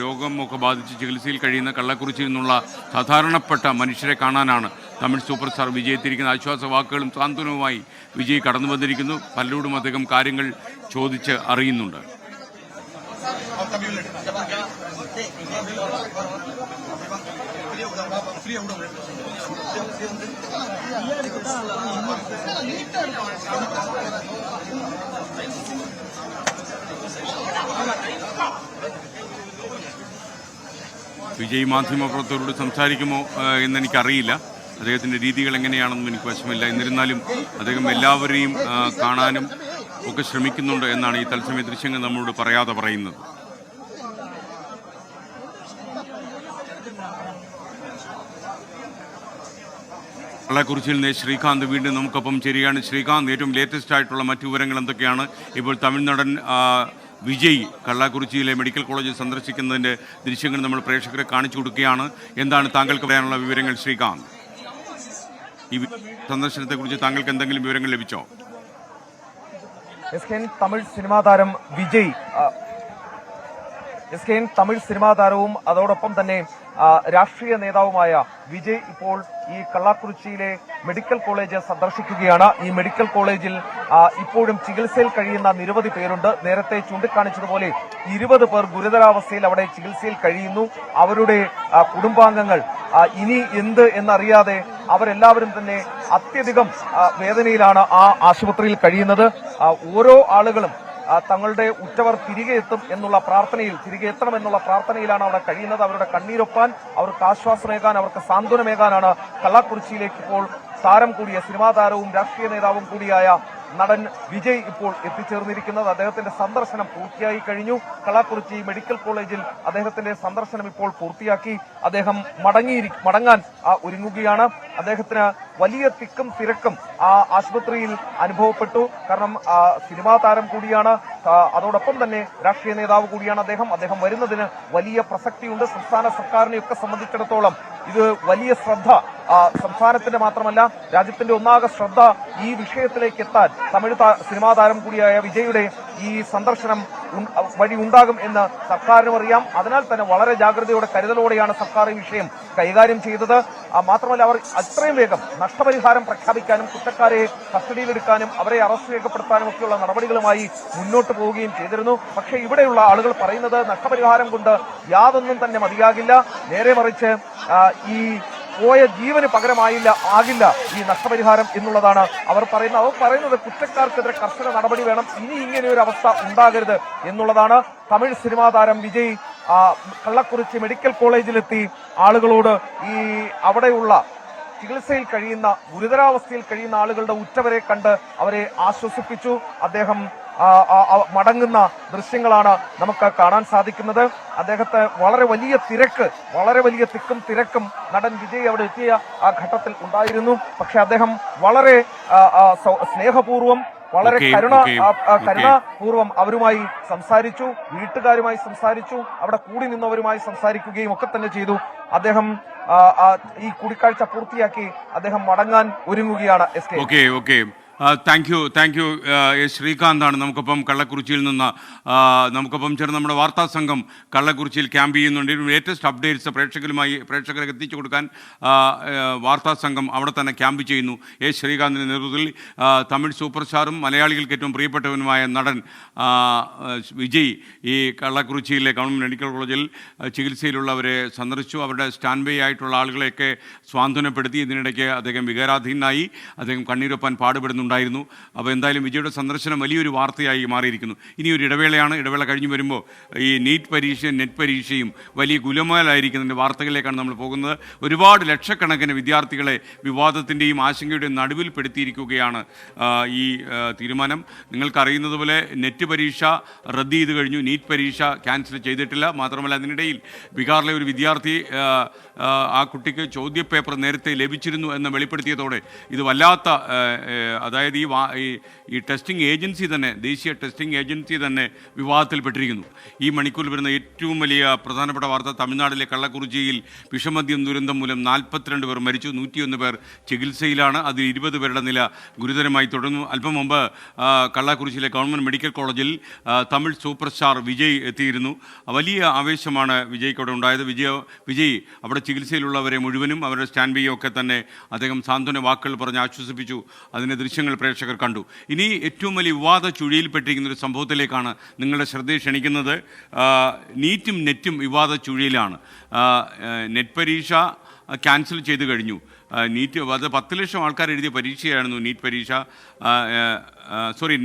രോഗമൊക്കെ ബാധിച്ച് ചികിത്സയിൽ കഴിയുന്ന കള്ളക്കുറിച്ചിയിൽ നിന്നുള്ള സാധാരണപ്പെട്ട മനുഷ്യരെ കാണാനാണ് തമിഴ് സൂപ്പർ സ്റ്റാർ വിജയ് എത്തിയിരിക്കുന്ന. ആശ്വാസ വാക്കുകളും സാന്ത്വനവുമായി വിജയ് കടന്നു വന്നിരിക്കുന്നു. പലരോടും അദ്ദേഹം കാര്യങ്ങൾ ചോദിച്ച് അറിയുന്നുണ്ട്. വിജയ് മാധ്യമപ്രവർത്തകരോട് സംസാരിക്കുമോ എന്നെനിക്കറിയില്ല. അദ്ദേഹത്തിൻ്റെ രീതികൾ എങ്ങനെയാണെന്നും എനിക്ക് വശമില്ല. എന്നിരുന്നാലും അദ്ദേഹം എല്ലാവരെയും കാണാനും ഒക്കെ ശ്രമിക്കുന്നുണ്ട് എന്നാണ് ഈ തത്സമയ ദൃശ്യങ്ങൾ നമ്മളോട് പറയാതെ പറയുന്നത്. കള്ളക്കുറിച്ചിയിൽ നിന്ന് ശ്രീകാന്ത് വീണ്ടും നമുക്കൊപ്പം ചേരുകയാണ്. ശ്രീകാന്ത്, ഏറ്റവും ലേറ്റസ്റ്റ് ആയിട്ടുള്ള മറ്റു വിവരങ്ങൾ എന്തൊക്കെയാണ്? ഇപ്പോൾ തമിഴ്നാടൻ വിജയ് കള്ളക്കുറിച്ചിയിലെ മെഡിക്കൽ കോളേജ് സന്ദർശിക്കുന്നതിൻ്റെ ദൃശ്യങ്ങൾ നമ്മൾ പ്രേക്ഷകരെ കാണിച്ചു കൊടുക്കുകയാണ്. എന്താണ് താങ്കൾക്ക് പറയാനുള്ള വിവരങ്ങൾ ശ്രീകാന്ത്? ഈ സന്ദർശനത്തെക്കുറിച്ച് താങ്കൾക്ക് എന്തെങ്കിലും വിവരങ്ങൾ ലഭിച്ചോ? തമിഴ് സിനിമാ താരം വിജയ് തമിഴ് സിനിമാ താരവും അതോടൊപ്പം തന്നെ രാഷ്ട്രീയ നേതാവുമായ വിജയ് ഇപ്പോൾ ഈ കള്ളക്കുറിച്ചിയിലെ മെഡിക്കൽ കോളേജ് സന്ദർശിക്കുകയാണ്. ഈ മെഡിക്കൽ കോളേജിൽ ഇപ്പോഴും ചികിത്സയിൽ കഴിയുന്ന നിരവധി പേരുണ്ട്. നേരത്തെ ചൂണ്ടിക്കാണിച്ചതുപോലെ 20 പേർ ഗുരുതരാവസ്ഥയിൽ അവിടെ ചികിത്സയിൽ കഴിയുന്നു. അവരുടെ കുടുംബാംഗങ്ങൾ ഇനി എന്ത് എന്നറിയാതെ അവരെല്ലാവരും തന്നെ അത്യധികം വേദനയിലാണ് ആ ആശുപത്രിയിൽ കഴിയുന്നത്. ഓരോ ആളുകളും തങ്ങളുടെ ഉറ്റവർ തിരികെ എത്തും എന്നുള്ള പ്രാർത്ഥനയിൽ, തിരികെ എത്തണം എന്നുള്ള പ്രാർത്ഥനയിലാണ് അവിടെ കഴിയുന്നത്. അവരുടെ കണ്ണീരൊപ്പാൻ, അവർക്ക് ആശ്വാസമേകാൻ, അവർക്ക് സാന്ത്വനമേകാനാണ് കള്ളക്കുറിച്ചിയിലേക്ക് ഇപ്പോൾ താരം കൂടിയ സിനിമാ താരവും രാഷ്ട്രീയ നേതാവും കൂടിയായ നടൻ വിജയ് ഇപ്പോൾ എത്തിച്ചേർന്നിരിക്കുന്നത്. അദ്ദേഹത്തിന്റെ സന്ദർശനം പൂർത്തിയായി കഴിഞ്ഞു. കള്ളക്കുറിച്ചി മെഡിക്കൽ കോളേജിൽ അദ്ദേഹത്തിന്റെ സന്ദർശനം ഇപ്പോൾ പൂർത്തിയാക്കി അദ്ദേഹം മടങ്ങാൻ ഒരുങ്ങുകയാണ്. അദ്ദേഹത്തിന് വലിയ തിക്കും തിരക്കും ആ ആശുപത്രിയിൽ അനുഭവപ്പെട്ടു. കാരണം സിനിമാ താരം കൂടിയാണ്, അതോടൊപ്പം തന്നെ രാഷ്ട്രീയ നേതാവ് കൂടിയാണ് അദ്ദേഹം വരുന്നതിന് വലിയ പ്രസക്തിയുണ്ട്. സംസ്ഥാന സർക്കാരിനെയൊക്കെ സംബന്ധിച്ചിടത്തോളം ഇത് വലിയ ശ്രദ്ധ, സംസ്ഥാനത്തിന്റെ മാത്രമല്ല രാജ്യത്തിന്റെ ഒന്നാകെ ശ്രദ്ധ ഈ വിഷയത്തിലേക്ക് എത്താൻ തമിഴ് സിനിമാ താരം കൂടിയായ വിജയുടെ ഈ സന്ദർശനം വഴി ഉണ്ടാകും എന്ന് സർക്കാരിനും അറിയാം. അതിനാൽ തന്നെ വളരെ ജാഗ്രതയോടെ, കരുതലോടെയാണ് സർക്കാർ ഈ വിഷയം കൈകാര്യം ചെയ്തത്. മാത്രമല്ല അവർ അത്രയും വേഗം നഷ്ടപരിഹാരം പ്രഖ്യാപിക്കാനും കുറ്റക്കാരെ കസ്റ്റഡിയിലെടുക്കാനും അവരെ അറസ്റ്റ് രേഖപ്പെടുത്താനും ഒക്കെയുള്ള നടപടികളുമായി മുന്നോട്ട് പോവുകയും ചെയ്തിരുന്നു. പക്ഷേ ഇവിടെയുള്ള ആളുകൾ പറയുന്നത് നഷ്ടപരിഹാരം കൊണ്ട് യാതൊന്നും തന്നെ മതിയാകില്ല, നേരെ മറിച്ച് ഈ പോയ ജീവന് ആകില്ല ഈ നഷ്ടപരിഹാരം എന്നുള്ളതാണ് അവർ പറയുന്നത്. കുറ്റക്കാർക്കെതിരെ കർശന നടപടി വേണം, ഇനി ഇങ്ങനെ ഒരു അവസ്ഥ ഉണ്ടാകരുത് എന്നുള്ളതാണ്. തമിഴ് സിനിമാ താരം വിജയ് കള്ളക്കുറിച്ചി മെഡിക്കൽ കോളേജിലെത്തി ആളുകളോട് ഈ അവിടെയുള്ള ചികിത്സയിൽ കഴിയുന്ന, ഗുരുതരാവസ്ഥയിൽ കഴിയുന്ന ആളുകളുടെ ഉറ്റവരെ കണ്ട് അവരെ ആശ്വസിപ്പിച്ചു. അദ്ദേഹം മടങ്ങുന്ന ദൃശ്യങ്ങളാണ് നമുക്ക് കാണാൻ സാധിക്കുന്നത്. അദ്ദേഹത്തെ വളരെ വലിയ തിക്കും തിരക്കും നടൻ വിജയ് അവിടെ എത്തിയ ആ ഘട്ടത്തിൽ ഉണ്ടായിരുന്നു. പക്ഷെ അദ്ദേഹം വളരെ സ്നേഹപൂർവ്വം, വളരെ കരുണാപൂർവം അവരുമായി സംസാരിച്ചു, വീട്ടുകാരുമായി സംസാരിച്ചു, അവിടെ കൂടി നിന്നവരുമായി സംസാരിക്കുകയും ഒക്കെ തന്നെ ചെയ്തു. അദ്ദേഹം ഈ കൂടിക്കാഴ്ച പൂർത്തിയാക്കി അദ്ദേഹം മടങ്ങാൻ ഒരുങ്ങുകയാണ്. താങ്ക് യു ശ്രീകാന്താണ് നമുക്കൊപ്പം കള്ളക്കുറിച്ചിയിൽ നിന്ന് നമുക്കൊപ്പം ചേർന്ന് നമ്മുടെ വാർത്താ സംഘം കള്ളക്കുറിച്ചിയിൽ ക്യാമ്പ് ചെയ്യുന്നുണ്ട്. ലേറ്റസ്റ്റ് അപ്ഡേറ്റ്സ് പ്രേക്ഷകരെ എത്തിച്ചു കൊടുക്കാൻ വാർത്താ സംഘം അവിടെ തന്നെ ക്യാമ്പ് ചെയ്യുന്നു. ശ്രീകാന്തിൻ്റെ നേതൃത്വത്തിൽ തമിഴ് സൂപ്പർ സ്റ്റാറും മലയാളികൾക്ക് ഏറ്റവും പ്രിയപ്പെട്ടവനുമായ നടൻ വിജയ് ഈ കള്ളക്കുറിച്ചിയിലെ ഗവൺമെൻറ് മെഡിക്കൽ കോളേജിൽ ചികിത്സയിലുള്ളവരെ സന്ദർശിച്ചു. അവരുടെ സ്റ്റാൻഡ് ബൈ ആയിട്ടുള്ള ആളുകളെയൊക്കെ സ്വാന്തനപ്പെടുത്തി. ഇതിനിടയ്ക്ക് അദ്ദേഹം വികാരാധീനായി, അദ്ദേഹം കണ്ണീരൊപ്പാൻ പാടുപെടുന്നുണ്ടായിരുന്നു. അപ്പോൾ എന്തായാലും വിജയുടെ സന്ദർശനം വലിയൊരു വാർത്തയായി മാറിയിരിക്കുന്നു. ഇനി ഒരു ഇടവേള കഴിഞ്ഞ് വരുമ്പോൾ ഈ നെറ്റ് പരീക്ഷയും വലിയ ഗുലുമാലായിരിക്കുന്നതിൻ്റെ വാർത്തകളിലേക്കാണ് നമ്മൾ പോകുന്നത്. ഒരുപാട് ലക്ഷക്കണക്കിന് വിദ്യാർത്ഥികളെ വിവാദത്തിൻ്റെയും ആശങ്കയുടെയും നടുവിൽപ്പെടുത്തിയിരിക്കുകയാണ് ഈ തീരുമാനം. നിങ്ങൾക്കറിയുന്നതുപോലെ നെറ്റ് പരീക്ഷ റദ്ദ് ചെയ്ത് കഴിഞ്ഞു, നീറ്റ് പരീക്ഷ ക്യാൻസൽ ചെയ്തിട്ടില്ല. മാത്രമല്ല അതിനിടയിൽ ബീഹാറിലെ ഒരു വിദ്യാർത്ഥി ആ കുട്ടിക്ക് ചോദ്യപേപ്പർ നേരത്തെ ലഭിച്ചിരുന്നു എന്ന് വെളിപ്പെടുത്തിയതോടെ ഇത് വല്ലാത്ത, അതായത് ഈ ടെസ്റ്റിംഗ് ഏജൻസി തന്നെ, ദേശീയ ടെസ്റ്റിംഗ് ഏജൻസി തന്നെ വിവാദത്തിൽപ്പെട്ടിരിക്കുന്നു. ഈ മണിക്കൂറിൽ വരുന്ന ഏറ്റവും വലിയ പ്രധാനപ്പെട്ട വാർത്ത, തമിഴ്നാട്ടിലെ കള്ളക്കുറിച്ചിയിൽ വിഷമദ്യം ദുരന്തം മൂലം 42 പേർ മരിച്ചു, 101 പേർ ചികിത്സയിലാണ്. അതിൽ 20 പേരുടെ നില ഗുരുതരമായി തുടർന്നു. അല്പം മുമ്പ് കള്ളക്കുറിച്ചിയിലെ ഗവൺമെൻറ് മെഡിക്കൽ കോളേജിൽ തമിഴ് സൂപ്പർ സ്റ്റാർ വിജയ് എത്തിയിരുന്നു. വലിയ ആവേശമാണ് വിജയ്ക്ക് അവിടെ ഉണ്ടായത്. വിജയ് അവിടെ ചികിത്സയിലുള്ളവരെ മുഴുവനും അവരുടെ സ്റ്റാൻഡ് ബൈ ഒക്കെ തന്നെ അദ്ദേഹം സാന്ത്വന വാക്കുകൾ പറഞ്ഞ് ആശ്വസിപ്പിച്ചു. അതിൻ്റെ ദൃശ്യങ്ങൾ പ്രേക്ഷകർ കണ്ടു. ഇനി ഏറ്റവും വലിയ വിവാദ ചുഴിയിൽപ്പെട്ടിരിക്കുന്ന ഒരു സംഭവത്തിലേക്കാണ് നിങ്ങളുടെ ശ്രദ്ധയെ ക്ഷണിക്കുന്നത്. നീറ്റും നെറ്റും വിവാദ ചുഴിയിലാണ്. നെറ്റ് പരീക്ഷ ക്യാൻസൽ ചെയ്ത് കഴിഞ്ഞു. നീറ്റ് അത് 10 ലക്ഷം ആൾക്കാർ എഴുതിയ പരീക്ഷയായിരുന്നു നീറ്റ് പരീക്ഷ.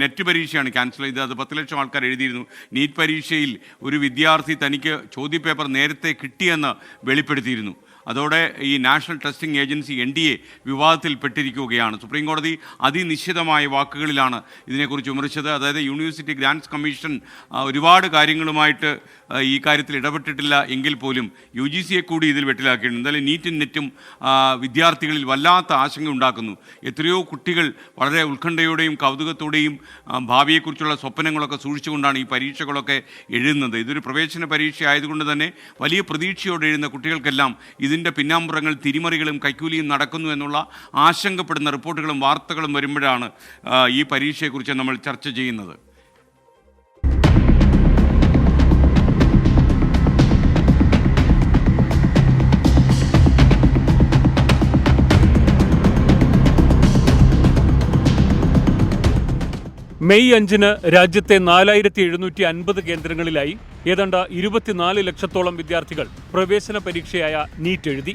നെറ്റ് പരീക്ഷയാണ് ക്യാൻസൽ ചെയ്തത്. അത് 10 ലക്ഷം ആൾക്കാർ എഴുതിയിരുന്നു. നീറ്റ് പരീക്ഷയിൽ ഒരു വിദ്യാർത്ഥി തനിക്ക് ചോദ്യപേപ്പർ നേരത്തെ കിട്ടിയെന്ന് വെളിപ്പെടുത്തിയിരുന്നു. അതോടെ ഈ നാഷണൽ ടെസ്റ്റിംഗ് ഏജൻസി NTA വിവാദത്തിൽപ്പെട്ടിരിക്കുകയാണ്. സുപ്രീം കോടതി അതിനിശ്ചിതമായ വാക്കുകളിലാണ് ഇതിനെക്കുറിച്ച് വിമർശിച്ചത്. അതായത് യൂണിവേഴ്സിറ്റി ഗ്രാൻറ്റ്സ് കമ്മീഷൻ ഒരുപാട് കാര്യങ്ങളുമായിട്ട് ഈ കാര്യത്തിൽ ഇടപെട്ടിട്ടില്ല എങ്കിൽ പോലും UGCയെ കൂടി ഇതിൽ വെട്ടിലാക്കിയിട്ടുണ്ട്. എന്തായാലും നീറ്റും നെറ്റും വിദ്യാർത്ഥികളിൽ വല്ലാത്ത ആശങ്ക ഉണ്ടാക്കുന്നു. എത്രയോ കുട്ടികൾ വളരെ ഉത്കണ്ഠയോടെയും കൗതുകത്തോടെയും ഭാവിയെക്കുറിച്ചുള്ള സ്വപ്നങ്ങളൊക്കെ സൂക്ഷിച്ചുകൊണ്ടാണ് ഈ പരീക്ഷകളൊക്കെ എഴുതുന്നത്. ഇതൊരു പ്രവേശന പരീക്ഷ ആയതുകൊണ്ട് തന്നെ വലിയ പ്രതീക്ഷയോടെ എഴുതുന്ന കുട്ടികൾക്കെല്ലാം ഇതിൻ്റെ പിന്നാമ്പുറങ്ങൾ തിരിമറികളും കൈക്കൂലിയും നടക്കുന്നു എന്നുള്ള ആശങ്കപ്പെടുന്ന റിപ്പോർട്ടുകളും വാർത്തകളും വരുമ്പോഴാണ് ഈ പരീക്ഷയെക്കുറിച്ച് നമ്മൾ ചർച്ച ചെയ്യുന്നത്. മെയ് 5-ന് രാജ്യത്തെ 4750 കേന്ദ്രങ്ങളിലായി ഏതാണ്ട് 24 ലക്ഷത്തോളം വിദ്യാർത്ഥികൾ പ്രവേശന പരീക്ഷയായ നീറ്റ് എഴുതി.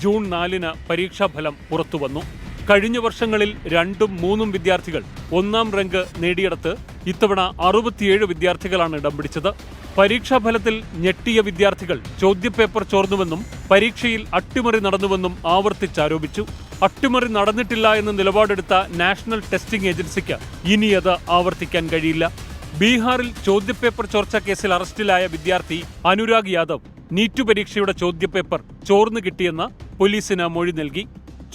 ജൂൺ 4-ന് പരീക്ഷാഫലം പുറത്തുവന്നു. കഴിഞ്ഞ വർഷങ്ങളിൽ 2ഉം 3ഉം വിദ്യാർത്ഥികൾ 1ാം റാങ്ക് നേടിയെടുത്ത് ഇത്തവണ 67 വിദ്യാർത്ഥികളാണ് ഇടം പിടിച്ചത്. പരീക്ഷാഫലത്തിൽ ഞെട്ടിയ വിദ്യാർത്ഥികൾ ചോദ്യപേപ്പർ ചോർന്നുവെന്നും പരീക്ഷയിൽ അട്ടിമറി നടന്നുവെന്നും ആവർത്തിച്ചാരോപിച്ചു. അട്ടിമറി നടന്നിട്ടില്ല എന്ന നിലപാടെടുത്ത നാഷണൽ ടെസ്റ്റിംഗ് ഏജൻസിക്ക് ഇനി അത് ആവർത്തിക്കാൻ കഴിയില്ല. ബീഹാറിൽ ചോദ്യപേപ്പർ ചോർച്ച കേസിൽ അറസ്റ്റിലായ വിദ്യാർത്ഥി അനുരാഗ് യാദവ് നീറ്റ് പരീക്ഷയുടെ ചോദ്യപേപ്പർ ചോർന്നു കിട്ടിയെന്ന് പോലീസിന് മൊഴി നൽകി.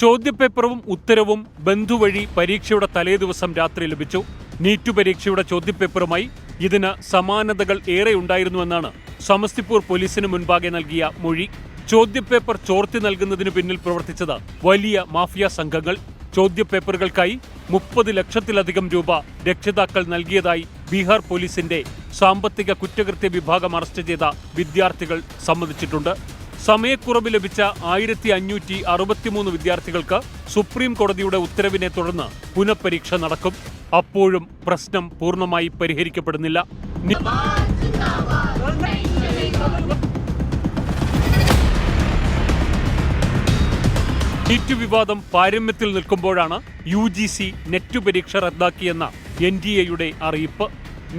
ചോദ്യപേപ്പറും ഉത്തരവും ബന്ധുവഴി പരീക്ഷയുടെ തലേദിവസം രാത്രി ലഭിച്ചു. നീറ്റ് പരീക്ഷയുടെ ചോദ്യപേപ്പറുമായി ഇതിന് സമാനതകൾ ഏറെ ഉണ്ടായിരുന്നുവെന്നാണ് സമസ്തിപൂർ പോലീസിന് മുൻപാകെ നൽകിയ മൊഴി. ചോദ്യപേപ്പർ ചോർത്തി നൽകുന്നതിന് പിന്നിൽ പ്രവർത്തിച്ചത് വലിയ മാഫിയ സംഘങ്ങൾ. ചോദ്യപേപ്പറുകൾക്കായി 30 ലക്ഷത്തിലധികം രൂപ രക്ഷിതാക്കൾ നൽകിയതായി ബീഹാർ പോലീസിന്റെ സാമ്പത്തിക കുറ്റകൃത്യ വിഭാഗം അറസ്റ്റ് ചെയ്ത വിദ്യാർത്ഥികൾ സമ്മതിച്ചിട്ടുണ്ട്. സമയക്കുറവ് ലഭിച്ച 1563 വിദ്യാർത്ഥികൾക്ക് സുപ്രീം കോടതിയുടെ ഉത്തരവിനെ തുടർന്ന് പുനഃപരീക്ഷ നടക്കും. അപ്പോഴും പ്രശ്നം പൂർണ്ണമായി പരിഹരിക്കപ്പെടുന്നില്ല. നീറ്റ് വിവാദം പാരമ്യത്തിൽ നിൽക്കുമ്പോഴാണ് UGC നെറ്റ് പരീക്ഷ റദ്ദാക്കിയെന്ന NTA അറിയിപ്പ്.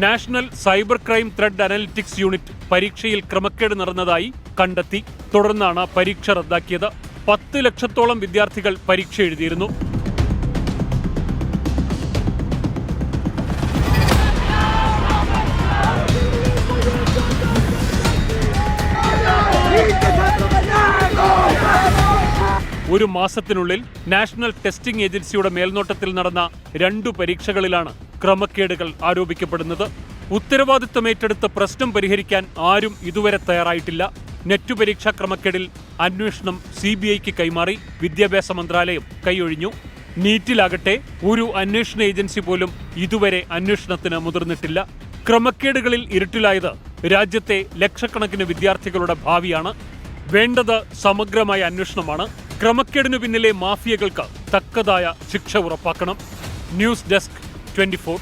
National cyber crime thread analytics unit പരീക്ഷയിൽ ക്രമക്കേട് നടന്നതായി കണ്ടെത്തി. തുടർന്നാണ് പരീക്ഷ റദ്ദാക്കിയത്. 10 ലക്ഷത്തോളം വിദ്യാർത്ഥികൾ പരീക്ഷ എഴുതിയിരുന്നു. ഒരു മാസത്തിനുള്ളിൽ നാഷണൽ ടെസ്റ്റിംഗ് ഏജൻസിയുടെ മേൽനോട്ടത്തിൽ നടന്ന 2 പരീക്ഷകളിലാണ് ക്രമക്കേടുകൾ ആരോപിക്കപ്പെടുന്നത്. ഉത്തരവാദിത്തം ഏറ്റെടുത്ത് പ്രശ്നം പരിഹരിക്കാൻ ആരും ഇതുവരെ തയ്യാറായിട്ടില്ല. നെറ്റ് പരീക്ഷാ ക്രമക്കേടിൽ അന്വേഷണം CBIക്ക് കൈമാറി. വിദ്യാഭ്യാസ മന്ത്രാലയം കൈയൊഴിഞ്ഞു. നീറ്റിലാകട്ടെ ഒരു അന്വേഷണ ഏജൻസി പോലും ഇതുവരെ അന്വേഷണത്തിന് മുതിർന്നിട്ടില്ല. ക്രമക്കേടുകളിൽ ഇരുട്ടിലായത് രാജ്യത്തെ ലക്ഷക്കണക്കിന് വിദ്യാർത്ഥികളുടെ ഭാവിയാണ്. വേണ്ടത് സമഗ്രമായ അന്വേഷണമാണ്. ക്രമക്കേടിനു പിന്നിലെ മാഫിയകൾക്ക് തക്കതായ ശിക്ഷ ഉറപ്പാക്കണം. News desk 24.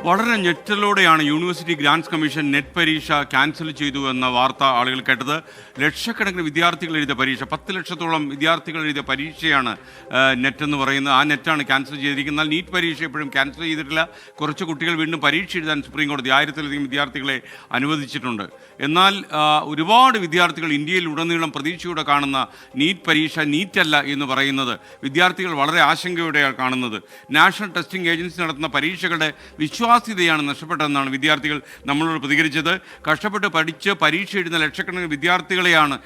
വളരെ ഞെട്ടലോടെയാണ് യൂണിവേഴ്സിറ്റി ഗ്രാൻറ്റ്സ് കമ്മീഷൻ നെറ്റ് പരീക്ഷ ക്യാൻസൽ ചെയ്തു എന്ന വാർത്ത ആളുകൾ കേട്ടത്. ലക്ഷക്കണക്കിന് വിദ്യാർത്ഥികൾ എഴുതിയ പരീക്ഷ, 10 ലക്ഷത്തോളം വിദ്യാർത്ഥികൾ എഴുതിയ പരീക്ഷയാണ് നെറ്റ് എന്ന് പറയുന്നത്. ആ നെറ്റാണ് ക്യാൻസൽ ചെയ്തിരിക്കുന്നത്. എന്നാൽ നീറ്റ് പരീക്ഷ എപ്പോഴും ക്യാൻസൽ ചെയ്തിട്ടില്ല. കുറച്ച് കുട്ടികൾ വീണ്ടും പരീക്ഷ എഴുതാൻ സുപ്രീം കോടതി 1000-ലധികം വിദ്യാർത്ഥികളെ അനുവദിച്ചിട്ടുണ്ട്. എന്നാൽ ഒരുപാട് വിദ്യാർത്ഥികൾ ഇന്ത്യയിൽ ഉടനീളം പ്രതീക്ഷയോടെ കാണുന്ന നീറ്റ് പരീക്ഷ നീറ്റല്ല എന്ന് പറയുന്നത് വിദ്യാർത്ഥികൾ വളരെ ആശങ്കയോടെയാണ് കാണുന്നത്. നാഷണൽ ടെസ്റ്റിംഗ് ഏജൻസി നടത്തുന്ന പരീക്ഷകളുടെ വിശ്വാസ്യതയാണ് നഷ്ടപ്പെട്ടതെന്നാണ് വിദ്യാർത്ഥികൾ നമ്മളോട് പ്രതികരിച്ചത്. കഷ്ടപ്പെട്ട് പഠിച്ച് പരീക്ഷ എഴുതുന്ന ലക്ഷക്കണക്കിന് വിദ്യാർത്ഥികളെയാണ്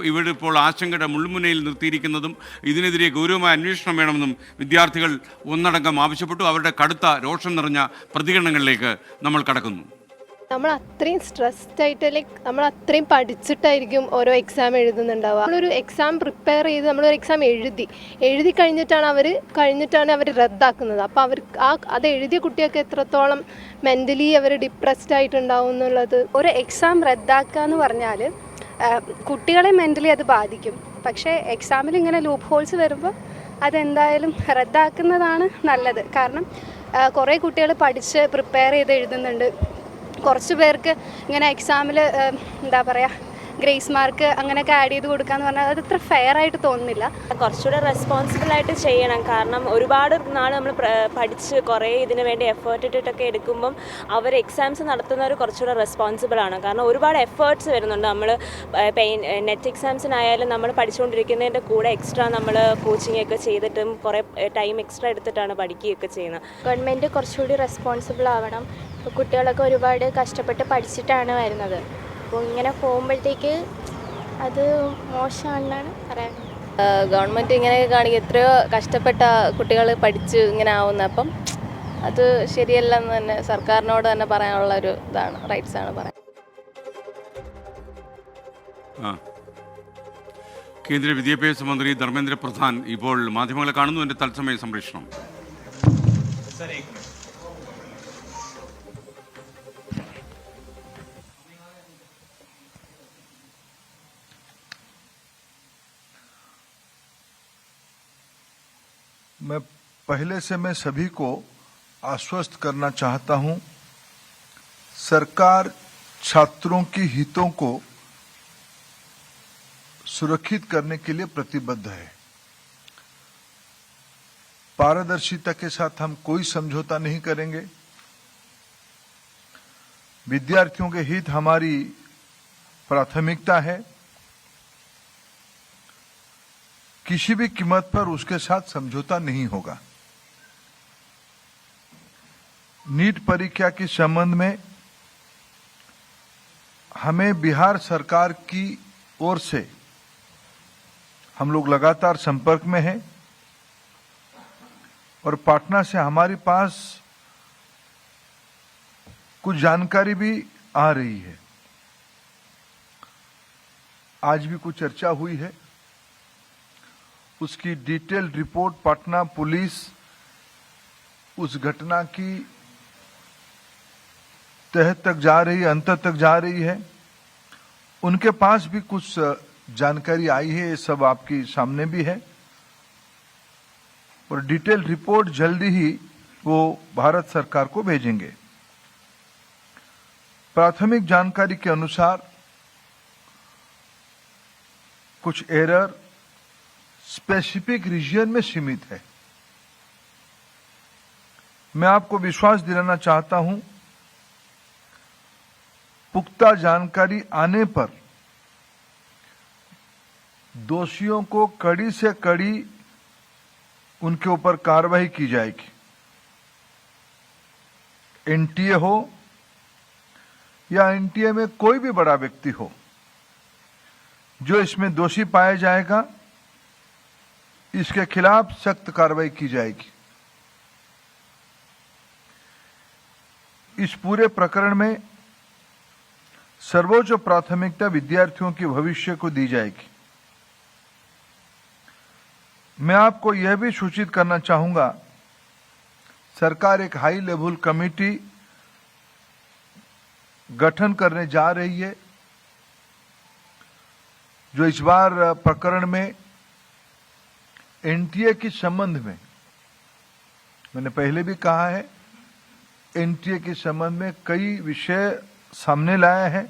ഇവരിപ്പോൾ ആശങ്കയുടെ മുൾമുനയിൽ നിർത്തിയിരിക്കുന്നതും ഇതിനെതിരെ ഗൗരവമായ അന്വേഷണം വേണമെന്നും വിദ്യാർത്ഥികൾ ഒന്നടങ്കം ആവശ്യപ്പെട്ടു. അവരുടെ കടുത്ത രോഷം നിറഞ്ഞ പ്രതികരണങ്ങളിലേക്ക് നമ്മൾ കടക്കുന്നു. നമ്മൾ അത്രയും സ്ട്രെസ്ഡ് ആയിട്ട് നമ്മൾ അത്രയും പഠിച്ചിട്ടായിരിക്കും ഓരോ എക്സാം എഴുതുന്നുണ്ടാവുക. നമ്മളൊരു എക്സാം പ്രിപ്പയർ ചെയ്ത് നമ്മളൊരു എക്സാം എഴുതി കഴിഞ്ഞിട്ടാണ് അവർ റദ്ദാക്കുന്നത്. അപ്പോൾ അത് എഴുതിയ കുട്ടികൾക്ക് എത്രത്തോളം മെൻ്റലി അവർ ഡിപ്രസ്ഡ് ആയിട്ടുണ്ടാവും എന്നുള്ളത്. ഒരു എക്സാം റദ്ദാക്കുക എന്ന് പറഞ്ഞാൽ കുട്ടികളെ മെൻ്റലി അത് ബാധിക്കും. പക്ഷേ എക്സാമിൽ ഇങ്ങനെ ലൂപ്പ് ഹോൾസ് വരുമ്പോൾ അതെന്തായാലും റദ്ദാക്കുന്നതാണ് നല്ലത്. കാരണം കുറേ കുട്ടികൾ പഠിച്ച് പ്രിപ്പയർ ചെയ്ത് എഴുതുന്നുണ്ട്. കുറച്ച് പേർക്ക് ഇങ്ങനെ എക്സാമിൽ ഗ്രേസ് മാർക്ക് അങ്ങനെയൊക്കെ ആഡ് ചെയ്ത് കൊടുക്കാന്ന് പറഞ്ഞാൽ അത് അത്ര ഫെയർ ആയിട്ട് തോന്നുന്നില്ല. കുറച്ചുകൂടെ റെസ്പോൺസിബിളായിട്ട് ചെയ്യണം. കാരണം ഒരുപാട് നാൾ നമ്മൾ പഠിച്ച് കുറേ ഇതിന് വേണ്ടി എഫേർട്ട് ഇട്ടിട്ടൊക്കെ എടുക്കുമ്പം അവർ എക്സാംസ് നടത്തുന്നവർ കുറച്ചുകൂടെ റെസ്പോൺസിബിളാണ്. കാരണം ഒരുപാട് എഫേർട്സ് വരുന്നുണ്ട്. നമ്മൾ നെറ്റ് എക്സാംസിനായാലും നമ്മൾ പഠിച്ചുകൊണ്ടിരിക്കുന്നതിൻ്റെ കൂടെ എക്സ്ട്രാ നമ്മൾ കോച്ചിങ് ഒക്കെ ചെയ്തിട്ടും കുറേ ടൈം എക്സ്ട്രാ എടുത്തിട്ടാണ് പഠിക്കുകയൊക്കെ ചെയ്യുന്നത്. ഗവൺമെൻറ് കുറച്ചുകൂടി റെസ്പോൺസിബിൾ ആവണം. ഇപ്പോൾ കുട്ടികളൊക്കെ ഒരുപാട് കഷ്ടപ്പെട്ട് പഠിച്ചിട്ടാണ് വരുന്നത്. അപ്പോൾ ഇങ്ങനെ പോകുമ്പോഴത്തേക്ക് അത് മോശമാണെന്നാണ് പറയാൻ. ഗവൺമെൻറ് ഇങ്ങനെയൊക്കെ കാണിക്കുക, എത്രയോ കഷ്ടപ്പെട്ട കുട്ടികൾ പഠിച്ച് ഇങ്ങനെ ആവുന്നത്. അപ്പം അത് ശരിയല്ലെന്ന് തന്നെ സർക്കാരിനോട് തന്നെ പറയാനുള്ള ഒരു ഇതാണ്, റൈറ്റ്സ് ആണ് പറയാൻ. കേന്ദ്ര വിദ്യാഭ്യാസ മന്ത്രി ധർമ്മേന്ദ്ര പ്രധാൻ ഇപ്പോൾ മാധ്യമങ്ങളെ കാണുന്നു. എൻ്റെ തത്സമയ സംപ്രേഷണം. मैं पहले से मैं सभी को आश्वस्त करना चाहता हूं, सरकार छात्रों की हितों को सुरक्षित करने के लिए प्रतिबद्ध है। पारदर्शिता के साथ हम कोई समझौता नहीं करेंगे। विद्यार्थियों के हित हमारी प्राथमिकता है। किसी भी कीमत पर उसके साथ समझौता नहीं होगा। नीट परीक्षा के संबंध में हमें बिहार सरकार की ओर से हम लोग लगातार संपर्क में हैं और पटना से हमारे पास कुछ जानकारी भी आ रही है। आज भी कुछ चर्चा हुई है, उसकी डिटेल रिपोर्ट पटना पुलिस उस घटना की तह तक जा रही है, अंत तक जा रही है। उनके पास भी कुछ जानकारी आई है, ये सब आपके सामने भी है और डिटेल रिपोर्ट जल्दी ही वो भारत सरकार को भेजेंगे। प्राथमिक जानकारी के अनुसार कुछ एरर स्पेसिफिक रीजन में सीमित है। मैं आपको विश्वास दिलाना चाहता हूं, पुख्ता जानकारी आने पर दोषियों को कड़ी से कड़ी उनके ऊपर कार्रवाई की जाएगी। एनटीए हो या एनटीए में कोई भी बड़ा व्यक्ति हो, जो इसमें दोषी पाया जाएगा इसके खिलाफ सख्त कार्रवाई की जाएगी। इस पूरे प्रकरण में सर्वोच्च प्राथमिकता विद्यार्थियों के भविष्य को दी जाएगी। मैं आपको यह भी सूचित करना चाहूंगा, सरकार एक हाई लेवल कमेटी गठन करने जा रही है, जो इस बार प्रकरण में एनटीए के संबंध में, मैंने पहले भी कहा है, एनटीए के संबंध में कई विषय सामने लाया है।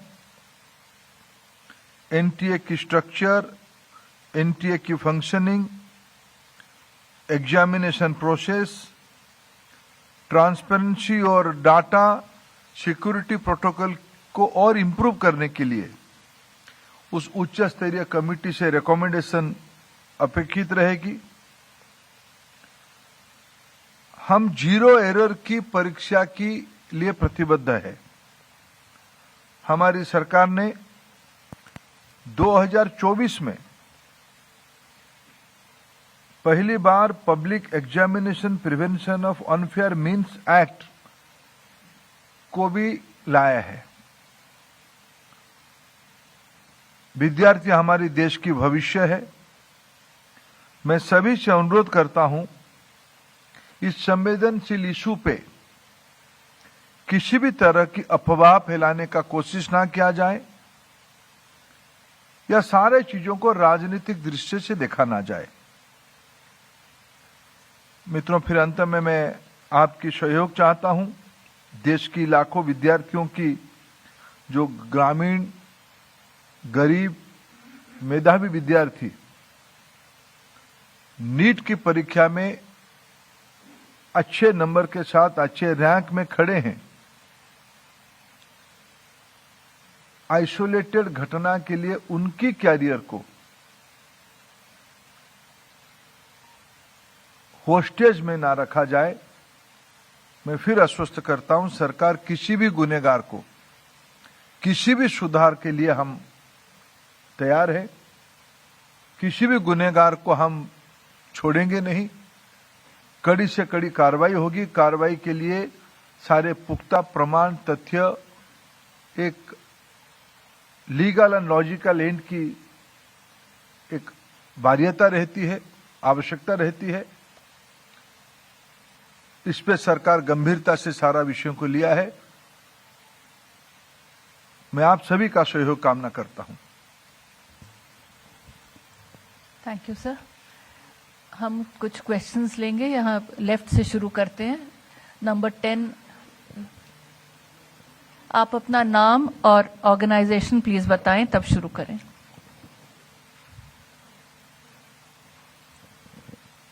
एनटीए की स्ट्रक्चर, एनटीए की फंक्शनिंग, एग्जामिनेशन प्रोसेस, ट्रांसपेरेंसी और डाटा सिक्योरिटी प्रोटोकॉल को और इंप्रूव करने के लिए उस उच्च स्तरीय कमेटी से रिकमेंडेशन अपेक्षित रहेगी। हम जीरो एरर की परीक्षा के लिए प्रतिबद्ध है। हमारी सरकार ने 2024 में पहली बार public examination prevention of unfair means act को भी लाया है। विद्यार्थी हमारे देश की भविष्य है। मैं सभी से अनुरोध करता हूं, इस संवेदनशील इशू पे किसी भी तरह की अफवाह फैलाने का कोशिश ना किया जाए या सारे चीजों को राजनीतिक दृष्टि से देखा ना जाए। मित्रों, फिर अंत में मैं आपकी सहयोग चाहता हूं। देश की लाखों विद्यार्थियों की जो ग्रामीण गरीब मेधावी विद्यार्थी नीट की परीक्षा में अच्छे नंबर के साथ अच्छे रैंक में खड़े हैं, आइसोलेटेड घटना के लिए उनकी कैरियर को होस्टेज में ना रखा जाए। मैं फिर आश्वस्त करता हूं, सरकार किसी भी गुनहगार को, किसी भी सुधार के लिए हम तैयार हैं। किसी भी गुनहगार को हम छोड़ेंगे नहीं। कड़ी से कड़ी कार्रवाई होगी। कार्रवाई के लिए सारे पुख्ता प्रमाण, तथ्य, एक लीगल एंड लॉजिकल एंड की एक बाध्यता रहती है, आवश्यकता रहती है। इस पे सरकार गंभीरता से सारा विषयों को लिया है। मैं आप सभी का सहयोग कामना करता हूं। Thank you sir. हम कुछ क्वेश्चंस लेंगे, यहाँ लेफ्ट से शुरू करते हैं। नंबर 10, आप अपना नाम और ऑर्गेनाइजेशन प्लीज बताएं, तब शुरू करें।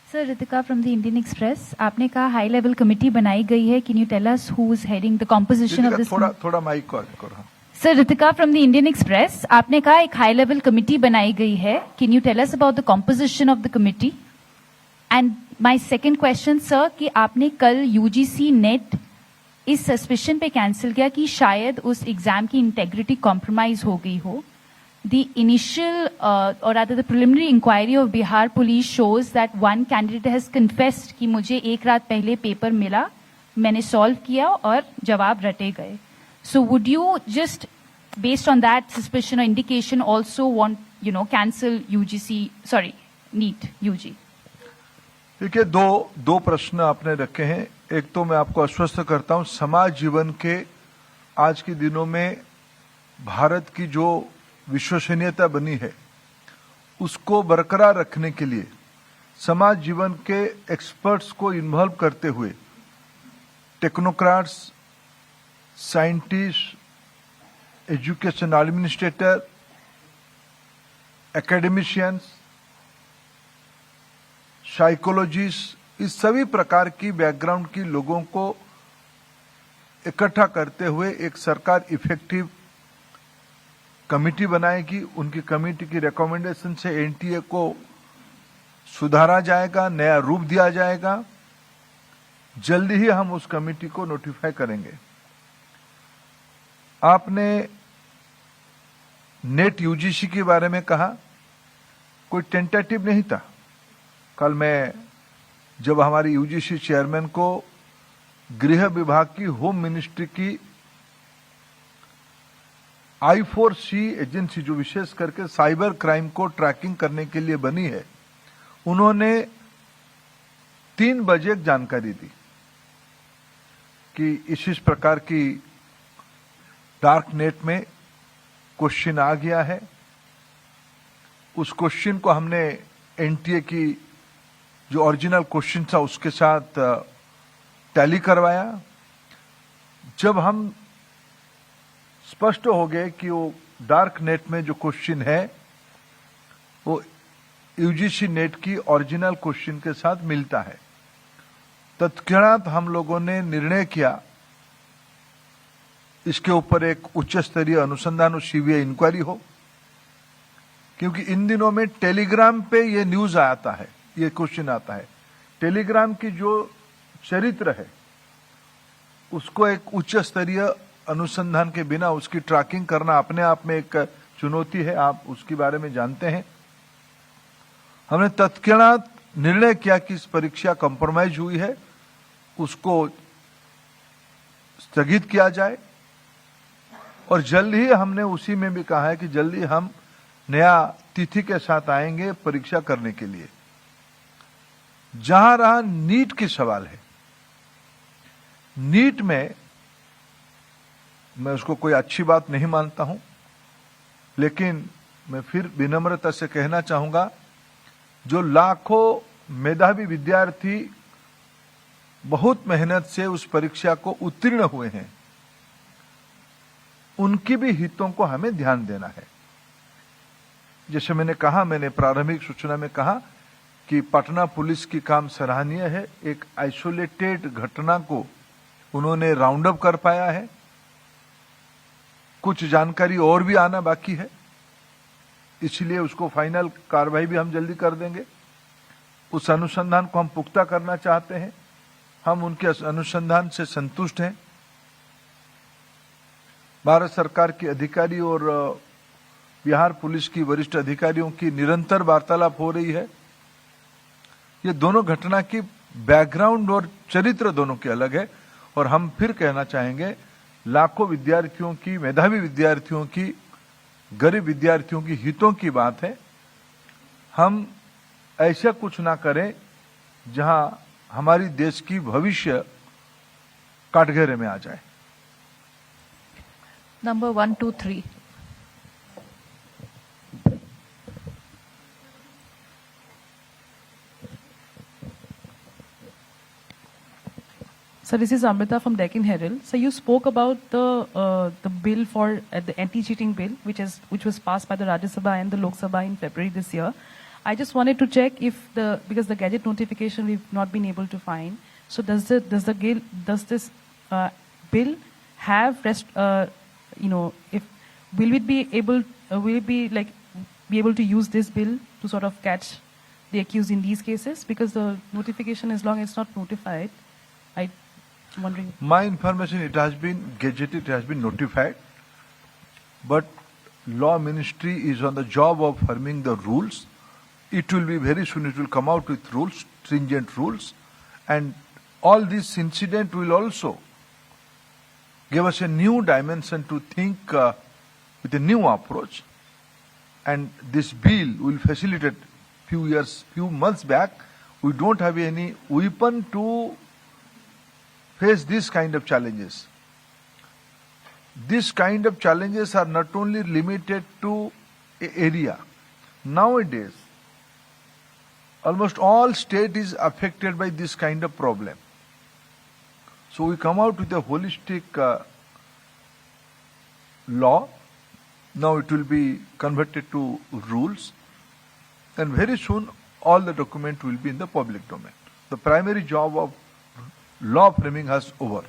Sir, Ritika from the Indian Express. आपने कहा हाई लेवल कमेटी बनाई गई है, can you tell us who is heading the composition of this? थोड़ा माइक को आगे करो। Sir, Ritika from the Indian Express. आपने कहा एक हाई लेवल कमेटी बनाई गई है, can you tell us about the composition of the committee? And my second question sir, कि आपने कल यूजीसी नेट इस सस्पिशन पे कैंसिल किया कि शायद उस एग्जाम की इंटेग्रिटी कॉम्प्रोमाइज हो गई हो। The initial or rather the preliminary inquiry of Bihar police shows that one candidate has confessed कि मुझे एक रात पहले पेपर मिला, मैंने सॉल्व किया और जवाब रटे गए। So would you just based on that suspicion or indication also want cancel NEET UG? देखिए, दो प्रश्न आपने रखे हैं। एक तो मैं आपको आश्वस्त करता हूं, समाज जीवन के आज के दिनों में भारत की जो विश्वसनीयता बनी है उसको बरकरार रखने के लिए समाज जीवन के एक्सपर्ट्स को इन्वॉल्व करते हुए technocrats, scientist, education administrator, academicians, psychologist, इस सभी प्रकार की बैकग्राउंड की लोगों को इकट्ठा करते हुए एक सरकार इफेक्टिव कमेटी बनाएगी। उनकी कमेटी की रिकमेंडेशन से एनटीए को सुधारा जाएगा, नया रूप दिया जाएगा। जल्दी ही हम उस कमेटी को नोटिफाई करेंगे। आपने नेट यूजीसी के बारे में कहा, कोई टेंटेटिव नहीं था। कल मैं जब हमारी यूजीसी चेयरमैन को गृह विभाग की, होम मिनिस्ट्री की I4C एजेंसी, जो विशेष करके साइबर क्राइम को ट्रैकिंग करने के लिए बनी है, उन्होंने 3 बजे एक जानकारी दी कि इस प्रकार की डार्क नेट में क्वेश्चन आ गया है। उस क्वेश्चन को हमने एनटीए की जो ओरिजिनल क्वेश्चन था उसके साथ टैली करवाया। जब हम स्पष्ट हो गए कि वो डार्क नेट में जो क्वेश्चन है वो यूजीसी नेट की ओरिजिनल क्वेश्चन के साथ मिलता है, तत्क्षणात हम लोगों ने निर्णय किया इसके ऊपर एक उच्च स्तरीय अनुसंधान और सीबीआई इंक्वायरी हो। क्योंकि इन दिनों में टेलीग्राम पे ये न्यूज आता है, ये क्वेश्चन आता है। टेलीग्राम की जो चरित्र है उसको एक उच्च स्तरीय अनुसंधान के बिना उसकी ट्रैकिंग करना अपने आप में एक चुनौती है, आप उसके बारे में जानते हैं। हमने तत्क्षणात निर्णय किया कि इस परीक्षा कॉम्प्रोमाइज हुई है, उसको स्थगित किया जाए। और जल्द ही हमने उसी में भी कहा है कि जल्दी हम नया तिथि के साथ आएंगे परीक्षा करने के लिए। जहां रहा नीट की सवाल है, नीट में मैं उसको कोई अच्छी बात नहीं मानता हूं, लेकिन मैं फिर विनम्रता से कहना चाहूंगा, जो लाखों मेधावी विद्यार्थी बहुत मेहनत से उस परीक्षा को उत्तीर्ण हुए हैं, उनकी भी हितों को हमें ध्यान देना है। जैसे मैंने प्रारंभिक सूचना में कहा कि पटना पुलिस की काम सराहनीय है। एक आइसोलेटेड घटना को उन्होंने राउंड अप कर पाया है। कुछ जानकारी और भी आना बाकी है, इसलिए उसको फाइनल कार्रवाई भी हम जल्दी कर देंगे। उस अनुसंधान को हम पुख्ता करना चाहते हैं। हम उनके अनुसंधान से संतुष्ट हैं। भारत सरकार के अधिकारी और बिहार पुलिस की वरिष्ठ अधिकारियों की निरंतर वार्तालाप हो रही है। ये दोनों घटना की बैकग्राउंड और चरित्र दोनों के अलग है, और हम फिर कहना चाहेंगे, लाखों विद्यार्थियों की, मेधावी विद्यार्थियों की, गरीब विद्यार्थियों की हितों की बात है। हम ऐसा कुछ ना करें जहां हमारी देश की भविष्य काटघरे में आ जाए। Number 1, 2, 3. So this is Amrita from Deccan Herald. So you spoke about the bill for the anti-cheating bill, which was passed by the Rajya Sabha and the Lok Sabha in February this year. I just wanted to check if because the gadget notification we've not been able to find. So does this bill have will it be able to use this bill to sort of catch the accused in these cases? Because the notification, as long as it's not notified, I'm wondering. My information, it has been gazetted, it has been notified, but law ministry is on the job of firming the rules. It will be very soon, it will come out with rules, stringent rules, and all this incident will also give us a new dimension to think with a new approach. And this bill will facilitate. Few months back, we don't have any weapon to face this kind of challenges. This kind of challenges are not only limited to an area. Nowadays, almost all state is affected by this kind of problem. So we come out with a holistic law. Now it will be converted to rules, and very soon all the document will be in the public domain. The primary job of law framing has over.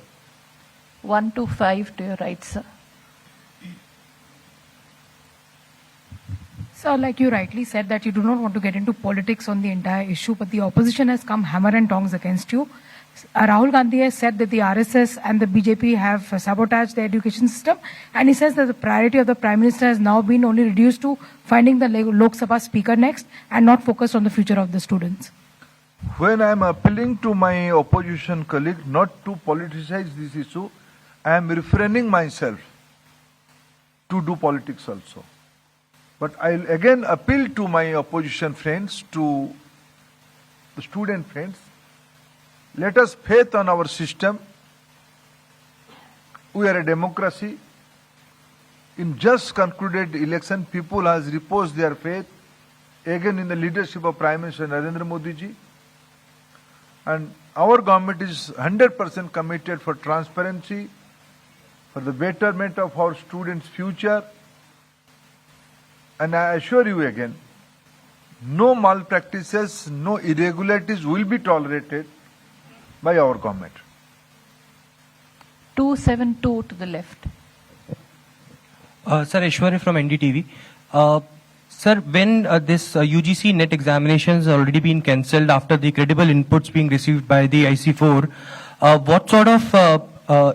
1 to 5 to your right, sir. Sir, like you rightly said that you do not want to get into politics on the entire issue, but the opposition has come hammer and tongs against you. Rahul Gandhi has said that the RSS and the BJP have sabotaged the education system, and he says that the priority of the Prime Minister has now been only reduced to finding the Lok Sabha speaker next and not focused on the future of the students. When I am appealing to my opposition colleague not to politicize this issue, I am refraining myself to do politics also. But I will again appeal to my opposition friends, to the student friends, let us faith on our system. We are a democracy. In just concluded election, people has reposed their faith again in the leadership of Prime Minister Narendra Modi ji. And our government is 100% committed for transparency, for the betterment of our students' future. And I assure you again, no malpractices, no irregularities will be tolerated by our government. 272 to the left. Sir, Ishwari from NDTV. Sir, when this UGC NET examinations already been cancelled after the credible inputs being received by the IC4, what sort of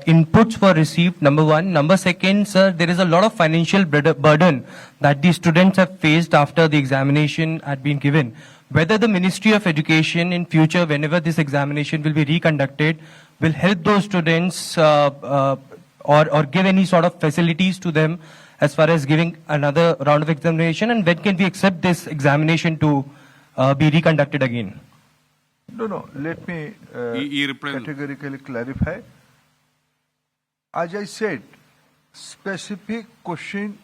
inputs were received? Number one. Number second, sir, there is a lot of financial burden that the students have faced after the examination had been given. Whether the Ministry of Education in future, whenever this examination will be reconducted, will help those students or give any sort of facilities to them as far as giving another round of examination, and when can we accept this examination to be reconducted again? No, let me categorically clarify. As I said, specific question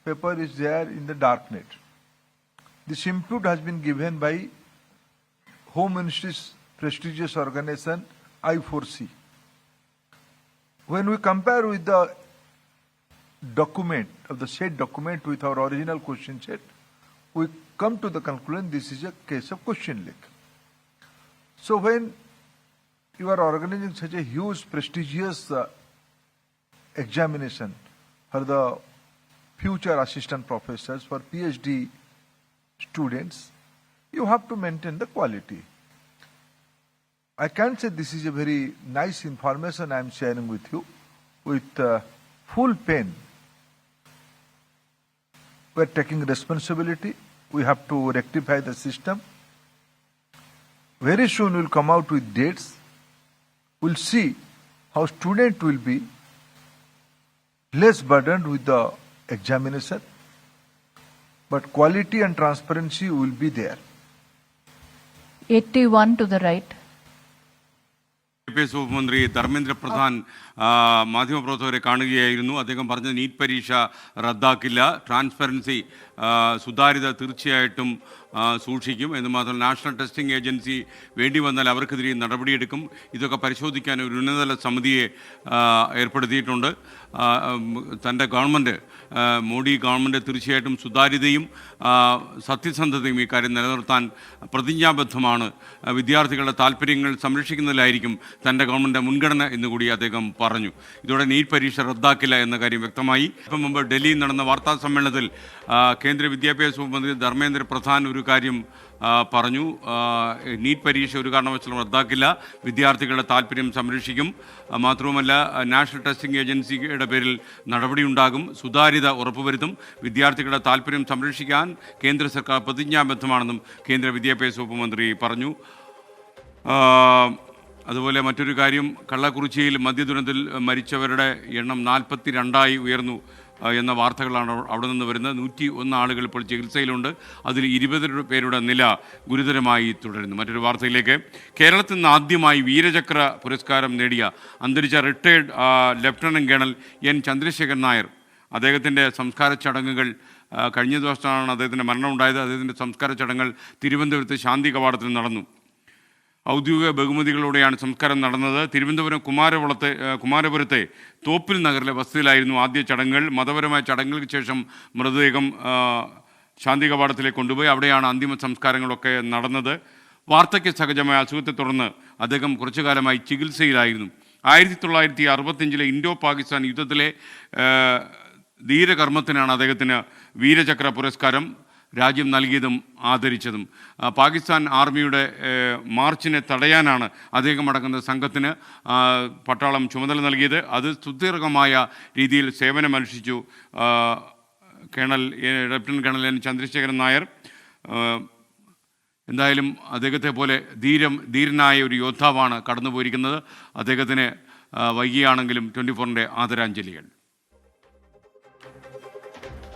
paper is there in the darknet. This input has been given by Home Ministry's prestigious organization I4C. When we compare with the document of the said document with our original question set, we come to the conclusion this is a case of question leak. So when you are organizing such a huge, prestigious examination for the future assistant professors, for PhD students, you have to maintain the quality. I can't say this is a very nice information I am sharing with you with full pain. We are taking responsibility. We have to rectify the system. Very soon we'll come out with dates. We'll see how student will be less burdened with the examination, but quality and transparency will be there. 81 to the right. വിദ്യാഭ്യാസ വകുപ്പ് മന്ത്രി ധർമ്മേന്ദ്ര പ്രധാൻ മാധ്യമപ്രവർത്തകരെ കാണുകയായിരുന്നു. അദ്ദേഹം പറഞ്ഞത് NEET പരീക്ഷ റദ്ദാക്കില്ല, transparency സുതാര്യത തീർച്ചയായിട്ടും സൂക്ഷിക്കും എന്ന് മാത്രമല്ല നാഷണൽ ടെസ്റ്റിംഗ് ഏജൻസി വേണ്ടി വന്നാൽ അവർക്കെതിരെ നടപടിയെടുക്കും. ഇതൊക്കെ പരിശോധിക്കാൻ ഒരു ഉന്നതതല സമിതിയെ ഏർപ്പെടുത്തിയിട്ടുണ്ട്. തൻ്റെ ഗവൺമെൻറ് മോഡി ഗവൺമെൻറ് തീർച്ചയായിട്ടും സുതാര്യതയും സത്യസന്ധതയും ഈ കാര്യം നിലനിർത്താൻ പ്രതിജ്ഞാബദ്ധമാണ്. വിദ്യാർത്ഥികളുടെ താല്പര്യങ്ങൾ സംരക്ഷിക്കുന്നതിലായിരിക്കും തൻ്റെ ഗവൺമെൻറ് മുൻഗണന എന്നുകൂടി അദ്ദേഹം പറഞ്ഞു. ഇതോടെ നീറ്റ് പരീക്ഷ റദ്ദാക്കില്ല എന്ന കാര്യം വ്യക്തമായി. ഇപ്പം മുമ്പ് ഡൽഹിയിൽ നടന്ന വാർത്താ സമ്മേളനത്തിൽ കേന്ദ്ര വിദ്യാഭ്യാസ വകുപ്പ് മന്ത്രി ധർമ്മേന്ദ്ര പ്രധാൻ ഒരു കാര്യം പറഞ്ഞു. നീറ്റ് പരീക്ഷ ഒരു കാരണവശാലും റദ്ദാക്കില്ല, വിദ്യാർത്ഥികളുടെ താല്പര്യം സംരക്ഷിക്കും. മാത്രവുമല്ല നാഷണൽ ടെസ്റ്റിംഗ് ഏജൻസിയുടെ പേരിൽ നടപടിയുണ്ടാകും, സുതാര്യത ഉറപ്പുവരുത്തും, വിദ്യാർത്ഥികളുടെ താല്പര്യം സംരക്ഷിക്കാൻ കേന്ദ്ര സർക്കാർ പ്രതിജ്ഞാബദ്ധമാണെന്നും കേന്ദ്ര വിദ്യാഭ്യാസ വകുപ്പ് മന്ത്രി പറഞ്ഞു. അതുപോലെ മറ്റൊരു കാര്യം, കള്ളക്കുറിച്ചിയിൽ മദ്യദുരന്തത്തിൽ മരിച്ചവരുടെ എണ്ണം 42 ഉയർന്നു എന്ന വാർത്തകളാണ് അവിടെ നിന്ന് വരുന്നത്. 101 ആളുകൾ ഇപ്പോൾ ചികിത്സയിലുണ്ട്. അതിൽ 20 പേരുടെ നില ഗുരുതരമായി തുടരുന്നു. മറ്റൊരു വാർത്തയിലേക്ക്, കേരളത്തിൽ നിന്ന് ആദ്യമായി വീരചക്ര പുരസ്കാരം നേടിയ അന്തരിച്ച retired lieutenant colonel N Chandrasekharan Nair, അദ്ദേഹത്തിൻ്റെ സംസ്കാര ചടങ്ങുകൾ കഴിഞ്ഞ ദിവസമാണ് അദ്ദേഹത്തിൻ്റെ മരണമുണ്ടായത്. അദ്ദേഹത്തിൻ്റെ സംസ്കാര ചടങ്ങുകൾ തിരുവനന്തപുരത്ത് ശാന്തി കവാടത്തിൽ നടന്നു. ഔദ്യോഗിക ബഹുമതികളോടെയാണ് സംസ്കാരം നടന്നത്. തിരുവനന്തപുരം കുമാരപുരത്തെ തോപ്പിൽ നഗറിലെ വസതിയിലായിരുന്നു ആദ്യ ചടങ്ങുകൾ. മതപരമായ ചടങ്ങുകൾക്ക് ശേഷം മൃതദേഹം ശാന്തി കവാടത്തിലേക്ക് കൊണ്ടുപോയി. അവിടെയാണ് അന്തിമ സംസ്കാരങ്ങളൊക്കെ നടന്നത്. വാർദ്ധക്യ സഹജമായ അസുഖത്തെ തുടർന്ന് അദ്ദേഹം കുറച്ചു കാലമായി ചികിത്സയിലായിരുന്നു. 1965 ഇൻഡോ പാകിസ്ഥാൻ യുദ്ധത്തിലെ ധീരകർമ്മത്തിനാണ് അദ്ദേഹത്തിന് വീരചക്ര പുരസ്കാരം രാജ്യം നൽകിയതും ആദരിച്ചതും. പാകിസ്ഥാൻ ആർമിയുടെ മാർച്ചിനെ തടയാനാണ് അദ്ദേഹം അടങ്ങുന്ന സംഘത്തിന് പട്ടാളം ചുമതല നൽകിയത്. അത് സുദീർഘമായ രീതിയിൽ സേവനമനുഷ്ഠിച്ചു lieutenant colonel N Chandrasekharan Nair. എന്തായാലും അദ്ദേഹത്തെ പോലെ ധീരനായ ഒരു യോദ്ധാവാണ് കടന്നുപോയിരിക്കുന്നത്. അദ്ദേഹത്തിന് വൈകിയാണെങ്കിലും 24-ൻ്റെ ആദരാഞ്ജലികൾ.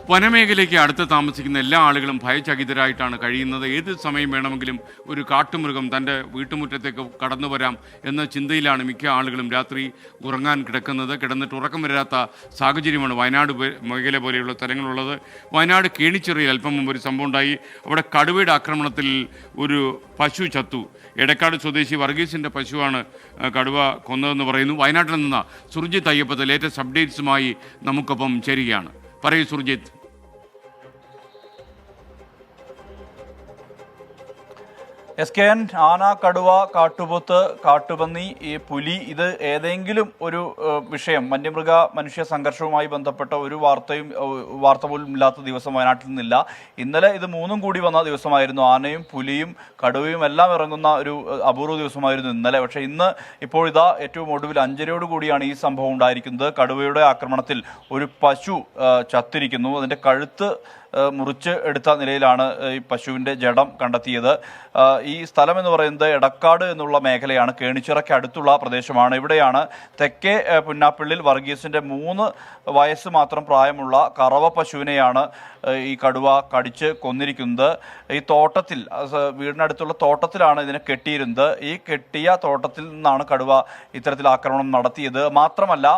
വനമേഖലയ്ക്ക് അടുത്ത് താമസിക്കുന്ന എല്ലാ ആളുകളും ഭയചകിതരായിട്ടാണ് കഴിയുന്നത്. ഏത് സമയം വേണമെങ്കിലും ഒരു കാട്ടുമൃഗം തൻ്റെ വീട്ടുമുറ്റത്തേക്ക് കടന്നു വരാം എന്ന ചിന്തയിലാണ് മിക്ക ആളുകളും രാത്രി ഉറങ്ങാൻ കിടക്കുന്നത്. കിടന്നിട്ട് ഉറക്കം വരാത്ത സാഹചര്യമാണ് വയനാട് മേഖല പോലെയുള്ള സ്ഥലങ്ങളുള്ളത്. വയനാട് കേണിച്ചിറയിൽ അല്പം മുമ്പ് ഒരു സംഭവം ഉണ്ടായി. അവിടെ കടുവയുടെ ആക്രമണത്തിൽ ഒരു പശു ചത്തു. എടക്കാട് സ്വദേശി വർഗീസിൻ്റെ പശുവാണ് കടുവ കൊന്നതെന്ന് പറയുന്നു. വയനാട്ടിൽ നിന്ന് സുർജിത്ത് അയ്യപ്പത്ത് ലേറ്റസ്റ്റ് അപ്ഡേറ്റ്സുമായി നമുക്കൊപ്പം ചേരുകയാണ്. പറയൂ സുർജിത്ത്. SKN, ആന, കടുവ, കാട്ടുപോത്ത്, കാട്ടുപന്നി, ഈ പുലി, ഇത് ഏതെങ്കിലും ഒരു വിഷയം വന്യമൃഗ മനുഷ്യ സംഘർഷവുമായി ബന്ധപ്പെട്ട ഒരു വാർത്ത പോലും ഇല്ലാത്ത ദിവസം വയനാട്ടിൽ നിന്നില്ല. ഇന്നലെ ഇത് മൂന്നും കൂടി വന്ന ദിവസമായിരുന്നു. ആനയും പുലിയും കടുവയും എല്ലാം ഇറങ്ങുന്ന ഒരു അപൂർവ ദിവസമായിരുന്നു ഇന്നലെ. പക്ഷേ ഇന്ന് ഇപ്പോഴിതാ ഏറ്റവും ഒടുവിൽ 5:30 കൂടിയാണ് ഈ സംഭവം ഉണ്ടായിരിക്കുന്നത്. കടുവയുടെ ആക്രമണത്തിൽ ഒരു പശു ചത്തിരിക്കുന്നു. അതിൻ്റെ കഴുത്ത് മുറിച്ച് എടുത്ത നിലയിലാണ് ഈ പശുവിൻ്റെ ജഡം കണ്ടെത്തിയത്. ഈ സ്ഥലം എന്ന് പറയുന്നത് എടക്കാട് എന്നുള്ള മേഖലയാണ്, കേണിച്ചിറയ്ക്ക് അടുത്തുള്ള പ്രദേശമാണ്. ഇവിടെയാണ് തെക്കേ പുന്നാപ്പിള്ളിൽ വർഗീസിൻ്റെ 3 വയസ്സ് മാത്രം പ്രായമുള്ള കറവ പശുവിനെയാണ് ഈ കടുവ കടിച്ച് കൊന്നിരിക്കുന്നത്. ഈ തോട്ടത്തിൽ, വീടിനടുത്തുള്ള തോട്ടത്തിലാണ് ഇതിനെ കെട്ടിയിരുന്നത്. ഈ കെട്ടിയ തോട്ടത്തിൽ നിന്നാണ് കടുവ ഇത്തരത്തിൽ ആക്രമണം നടത്തിയത്. മാത്രമല്ല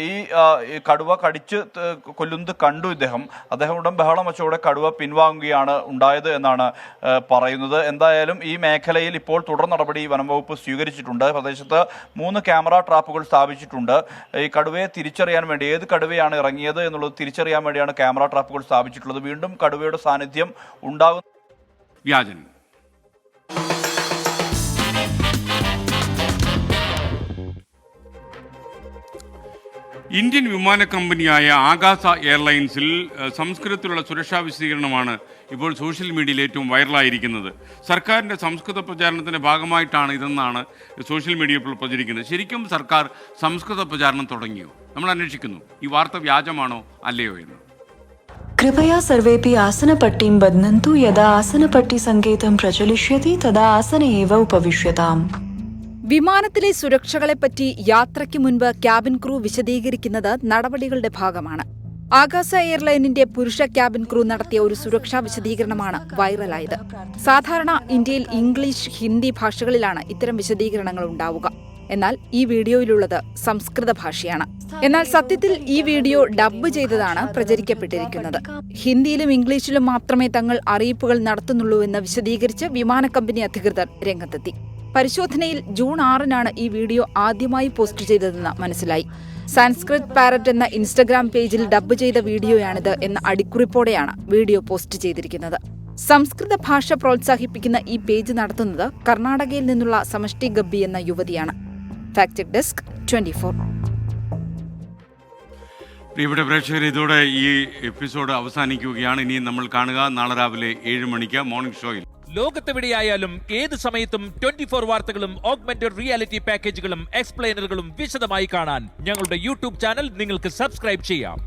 ഈ കടുവ കടിച്ച് കൊല്ലുന്നത് കണ്ടു അദ്ദേഹം ഉടൻ ബഹളം വെച്ചോടെ കടുവ പിൻവാങ്ങുകയാണ് ഉണ്ടായത് എന്നാണ് പറയുന്നത്. എന്തായാലും ഈ മേഖലയിൽ ഇപ്പോൾ തുടർ നടപടി വനംവകുപ്പ് സ്വീകരിച്ചിട്ടുണ്ട്. പ്രദേശത്ത് 3 ക്യാമറ ട്രാപ്പുകൾ സ്ഥാപിച്ചിട്ടുണ്ട്. ഈ കടുവയെ തിരിച്ചറിയാൻ വേണ്ടി ഏത് കടുവയാണ് ഇറങ്ങിയത് എന്നുള്ളത് തിരിച്ചറിയാൻ വേണ്ടിയാണ് ക്യാമറ ട്രാപ്പുകൾ സ്ഥാപിച്ചിട്ടുള്ളത്. വീണ്ടും കടുവയുടെ സാന്നിധ്യം ഉണ്ടാകും. വ്യാജൻ. ഇന്ത്യൻ വിമാന കമ്പനിയായ ആകാശ എയർലൈൻസിൽ സംസ്കൃതത്തിലുള്ള സുരക്ഷാ വിശദീകരണമാണ് ഇപ്പോൾ സോഷ്യൽ മീഡിയയിൽ ഏറ്റവും വൈറലായിരിക്കുന്നത്. സർക്കാരിൻ്റെ സംസ്കൃത പ്രചാരണത്തിൻ്റെ ഭാഗമായിട്ടാണ് ഇതെന്നാണ് സോഷ്യൽ മീഡിയ ഇപ്പോൾ പ്രചരിക്കുന്നത്. ശരിക്കും സർക്കാർ സംസ്കൃത പ്രചാരണം തുടങ്ങിയോ? നമ്മൾ അന്വേഷിക്കുന്നു ഈ വാർത്ത വ്യാജമാണോ അല്ലയോ എന്ന്. कृपया सर्वेपि आसनपट्टिं बध्नन्तु यदा आसनपट्टिसङ्केतं प्रचलिष्यति तदा आसने एव उपविश्यताम्. വിമാനത്തിലെ സുരക്ഷകളെപ്പറ്റി യാത്രയ്ക്ക് മുൻപ് ക്യാബിൻ ക്രൂ വിശദീകരിക്കുന്നത് നടപടികളുടെ ഭാഗമാണ്. ആകാശ എയർലൈനിന്റെ പുരുഷ ക്യാബിൻ ക്രൂ നടത്തിയ ഒരു സുരക്ഷാ വിശദീകരണമാണ് വൈറലായത്. സാധാരണ ഇന്ത്യയിൽ ഇംഗ്ലീഷ്, ഹിന്ദി ഭാഷകളിലാണ് ഇത്തരം വിശദീകരണങ്ങൾ ഉണ്ടാവുക. എന്നാൽ ഈ വീഡിയോയിലുള്ളത് സംസ്കൃത ഭാഷയാണ്. എന്നാൽ സത്യത്തിൽ ഈ വീഡിയോ ഡബ്ബ് ചെയ്തതാണ് പ്രചരിക്കപ്പെട്ടിരിക്കുന്നത്. ഹിന്ദിയിലും ഇംഗ്ലീഷിലും മാത്രമേ തങ്ങൾ അറിയിപ്പുകൾ നടത്തുന്നുള്ളൂവെന്ന് വിശദീകരിച്ച് വിമാന കമ്പനി അധികൃതർ രംഗത്തെത്തി. പരിശോധനയിൽ ജൂൺ 6-നാണ് ഈ വീഡിയോ ആദ്യമായി പോസ്റ്റ് ചെയ്തതെന്ന് മനസ്സിലായി. സാൻസ്ക്രിറ്റ് പാരറ്റ് എന്ന ഇൻസ്റ്റഗ്രാം പേജിൽ ഡബ്ബ് ചെയ്ത വീഡിയോയാണിത് എന്ന അടിക്കുറിപ്പോടെയാണ് വീഡിയോ പോസ്റ്റ് ചെയ്തിരിക്കുന്നത്. സംസ്കൃത ഭാഷ പ്രോത്സാഹിപ്പിക്കുന്ന ഈ പേജ് നടത്തുന്നത് കർണാടകയിൽ നിന്നുള്ള സമഷ്ടി ഗബ്ബി എന്ന യുവതിയാണ്. Fact check desk 24. പ്രിയപ്പെട്ട പ്രേക്ഷകർ, ഇതോടെ ഈ എപ്പിസോഡ് അവസാനിക്കുകയാണ്. ഇനി നമ്മൾ കാണുക നാളെ രാവിലെ 7 മണിക്ക് മോർണിംഗ് ഷോയിൽ. ലോകത്തെവിടെയായാലും ഏത് സമയത്തും 24 വാർത്തകളും ഓഗ്മെന്റഡ് റിയാലിറ്റി പാക്കേജുകളും എക്സ്പ്ലെയിനറുകളും വിശദമായി കാണാൻ ഞങ്ങളുടെ യൂട്യൂബ് ചാനൽ നിങ്ങൾക്ക് സബ്സ്ക്രൈബ് ചെയ്യാം.